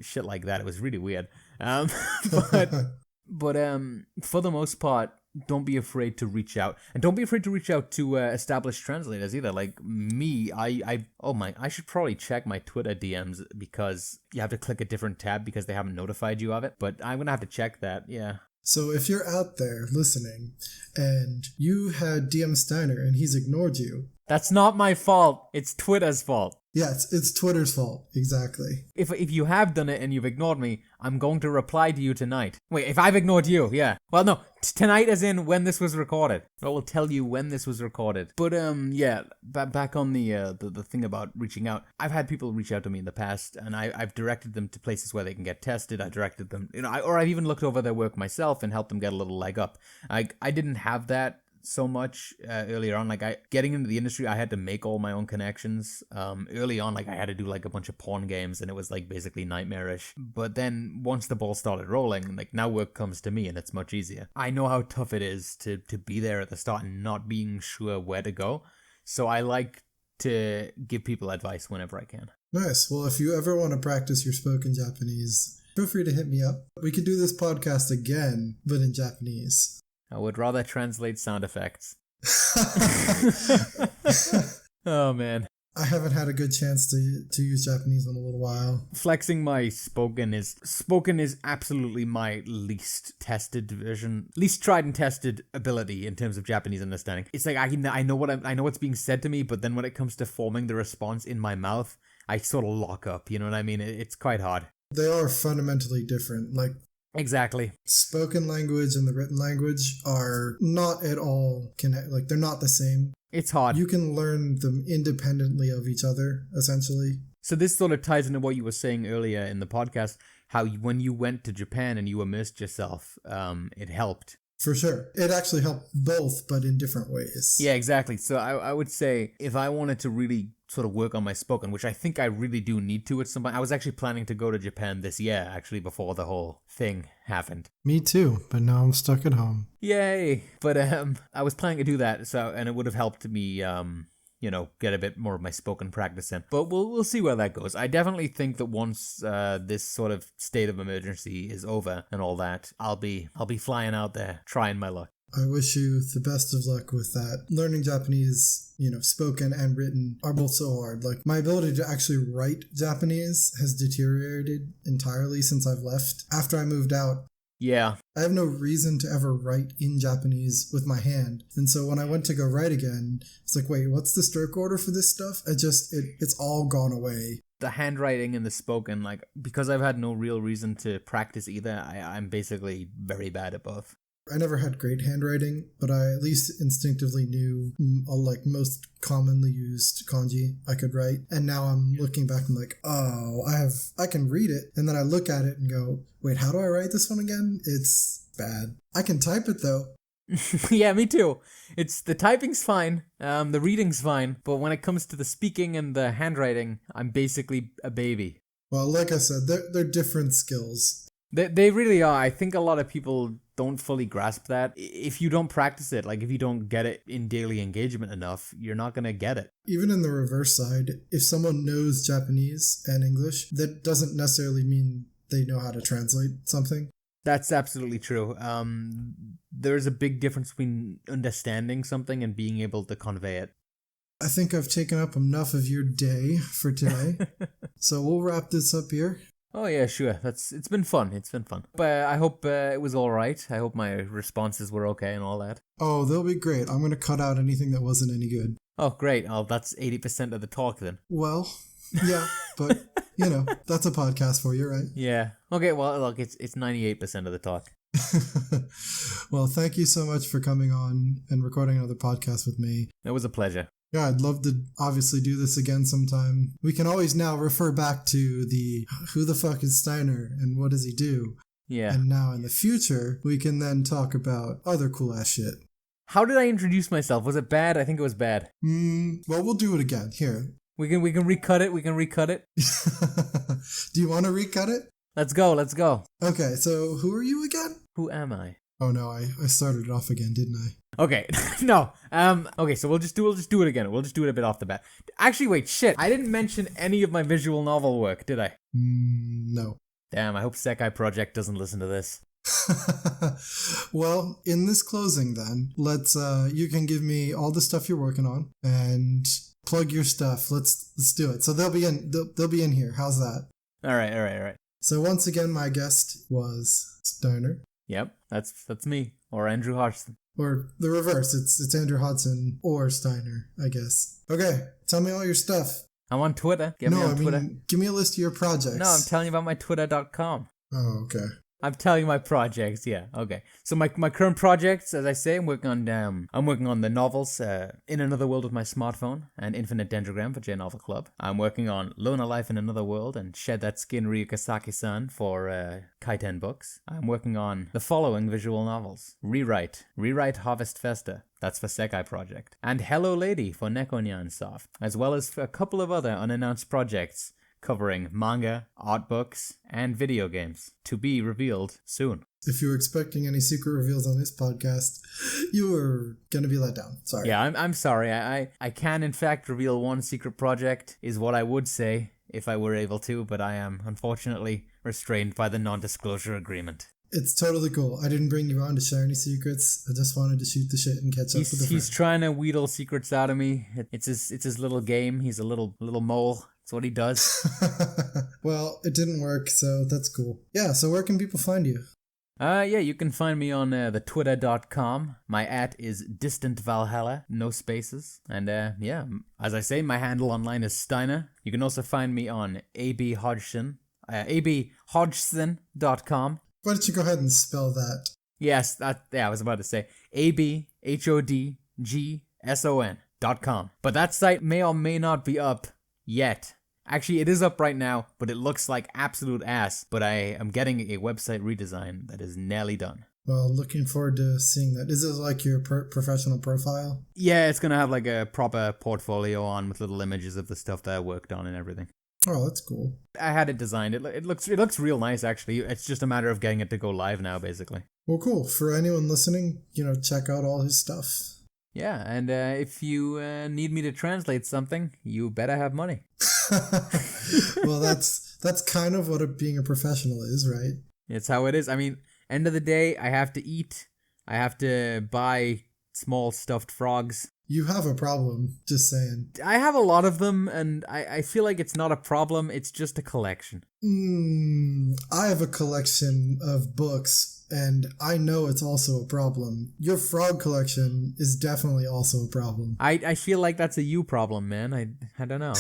shit like that. It was really weird. But for the most part, don't be afraid to reach out, and don't be afraid to reach out to established translators either. Like me, I should probably check my Twitter DMs, because you have to click a different tab because they haven't notified you of it. But I'm gonna have to check that. Yeah. So if you're out there listening and you had DM Steiner and he's ignored you, that's not my fault. It's Twitter's fault. Yeah, it's Twitter's fault. Exactly. If you have done it and you've ignored me, I'm going to reply to you tonight. Wait, if I've ignored you, yeah. Well, no, tonight as in when this was recorded. I will tell you when this was recorded. But yeah, back on the thing about reaching out. I've had people reach out to me in the past, and I've directed them to places where they can get tested. I directed them, or I've even looked over their work myself and helped them get a little leg up. I didn't have that so much earlier on. Getting into the industry, I had to make all my own connections. Early on, I had to do a bunch of porn games, and it was basically nightmarish. But then once the ball started rolling, now work comes to me and it's much easier. I know how tough it is to be there at the start and not being sure where to go. So I like to give people advice whenever I can. Nice. Well, if you ever want to practice your spoken Japanese, feel free to hit me up. We could do this podcast again, but in Japanese. I would rather translate sound effects. Oh, man. I haven't had a good chance to use Japanese in a little while. Flexing my spoken is absolutely my least tested version, least tried and tested ability in terms of Japanese understanding. It's like I know what's being said to me, but then when it comes to forming the response in my mouth, I sort of lock up. You know what I mean? It's quite hard. They are fundamentally different. Like, exactly. Spoken language and the written language are not at all like they're not the same. It's hard. You can learn them independently of each other, essentially. So this sort of ties into what you were saying earlier in the podcast, how when you went to Japan and you immersed yourself, it helped. For sure. It actually helped both, but in different ways. Yeah, exactly. So I would say if I wanted to really sort of work on my spoken, which I think I really do need to at some point. I was actually planning to go to Japan this year, actually, before the whole thing happened. Me too, but now I'm stuck at home. Yay! But I was planning to do that, and it would have helped me, get a bit more of my spoken practice in. But we'll see where that goes. I definitely think that once this sort of state of emergency is over and all that, I'll be flying out there trying my luck. I wish you the best of luck with that. Learning Japanese, spoken and written are both so hard. Like, my ability to actually write Japanese has deteriorated entirely since I've left. After I moved out, yeah, I have no reason to ever write in Japanese with my hand. And so when I went to go write again, it's like, wait, what's the stroke order for this stuff? It's all gone away. The handwriting and the spoken, because I've had no real reason to practice either, I'm basically very bad at both. I never had great handwriting, but I at least instinctively knew most commonly used kanji I could write. And now I'm looking back and like, oh, I can read it. And then I look at it and go, wait, how do I write this one again? It's bad. I can type it though. Yeah, me too. The typing's fine, the reading's fine, but when it comes to the speaking and the handwriting, I'm basically a baby. Well, like I said, they're different skills. They really are. I think a lot of people don't fully grasp that. If you don't practice it, if you don't get it in daily engagement enough, you're not going to get it. Even in the reverse side, if someone knows Japanese and English, that doesn't necessarily mean they know how to translate something. That's absolutely true. There's a big difference between understanding something and being able to convey it. I think I've taken up enough of your day for today. So we'll wrap this up here. Oh yeah, sure. It's been fun. But I hope it was all right. I hope my responses were okay and all that. Oh, they'll be great. I'm going to cut out anything that wasn't any good. Oh, great. Oh, that's 80% of the talk then. Well, yeah, but that's a podcast for you, right? Yeah. Okay, well, look, it's 98% of the talk. Well, thank you so much for coming on and recording another podcast with me. It was a pleasure. Yeah, I'd love to obviously do this again sometime. We can always now refer back to the who the fuck is Steiner and what does he do? Yeah. And now in the future, we can then talk about other cool ass shit. How did I introduce myself? Was it bad? I think it was bad. Well, we'll do it again. Here. We can recut it. Do you want to recut it? Let's go. Okay, so who are you again? Who am I? Oh no, I started it off again, didn't I? Okay, no. Okay, so we'll just do it again. We'll just do it a bit off the bat. Actually, wait, shit. I didn't mention any of my visual novel work, did I? No. Damn, I hope Sekai Project doesn't listen to this. Well, in this closing then, let's you can give me all the stuff you're working on and plug your stuff. Let's do it. So they'll be in here. How's that? All right. So once again, my guest was Steiner. Yep, that's me, or Andrew Hodgson. Or the reverse, it's Andrew Hodgson or Steiner, I guess. Okay, tell me all your stuff. I'm on Twitter. Get me on Twitter. Give me a list of your projects. No, I'm telling you about my twitter.com. Oh, okay. I'm telling you my projects, yeah. Okay. So my current projects, as I say, I'm working on the novels In Another World with my smartphone and Infinite Dendrogram for J Novel Club. I'm working on Lone Life in Another World and Shed That Skin Ryukasaki-san for Kaiten Books. I'm working on the following visual novels: Rewrite Harvest Festa, that's for Sekai Project, and Hello Lady for Nekonyan Soft, as well as for a couple of other unannounced projects covering manga, art books, and video games, to be revealed soon. If you were expecting any secret reveals on this podcast, you were going to be let down. Sorry. Yeah, I'm sorry. I can, in fact, reveal one secret project, is what I would say if I were able to, but I am, unfortunately, restrained by the non-disclosure agreement. It's totally cool. I didn't bring you on to share any secrets. I just wanted to shoot the shit and catch up with the friend. He's trying to wheedle secrets out of me. It's his little game. He's a little mole. That's what he does. Well, it didn't work, so that's cool. Yeah, so where can people find you? Yeah, you can find me on the twitter.com. My @ is Distant Valhalla, no spaces. And yeah, as I say, my handle online is Steiner. You can also find me on AB Hodgson, abhodgson.com. Why don't you go ahead and spell that? Yes, I was about to say abhodgson.com. But that site may or may not be up yet. Actually, it is up right now, but it looks like absolute ass. But I am getting a website redesign that is nearly done. Well, looking forward to seeing that. Is it like your professional profile? Yeah, it's going to have like a proper portfolio on with little images of the stuff that I worked on and everything. Oh, that's cool. I had it designed. It looks real nice, actually. It's just a matter of getting it to go live now, basically. Well, cool. For anyone listening, check out all his stuff. Yeah, and if you need me to translate something, you better have money. Well, that's kind of what being a professional is, right? It's how it is. I mean, end of the day, I have to eat. I have to buy small stuffed frogs. You have a problem, just saying. I have a lot of them, and I feel like it's not a problem, it's just a collection. I have a collection of books, and I know it's also a problem. Your frog collection is definitely also a problem. I feel like that's a you problem, man. I don't know.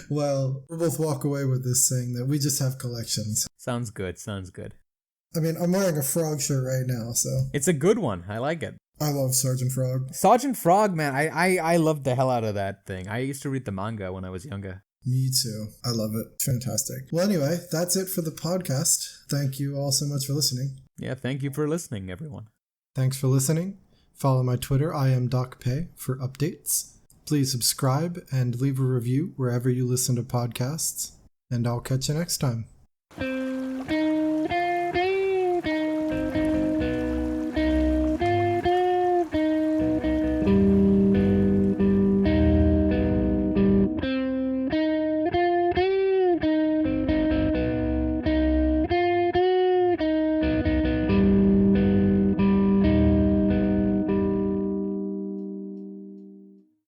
Well, we'll both walk away with this saying that we just have collections. Sounds good. I mean, I'm wearing a frog shirt right now, so... It's a good one. I like it. I love Sergeant Frog. Sergeant Frog, man, I loved the hell out of that thing. I used to read the manga when I was younger. Me too. I love it. Fantastic. Well, anyway, that's it for the podcast. Thank you all so much for listening. Yeah, thank you for listening, everyone. Thanks for listening. Follow my Twitter, I am DocPay, for updates. Please subscribe and leave a review wherever you listen to podcasts. And I'll catch you next time.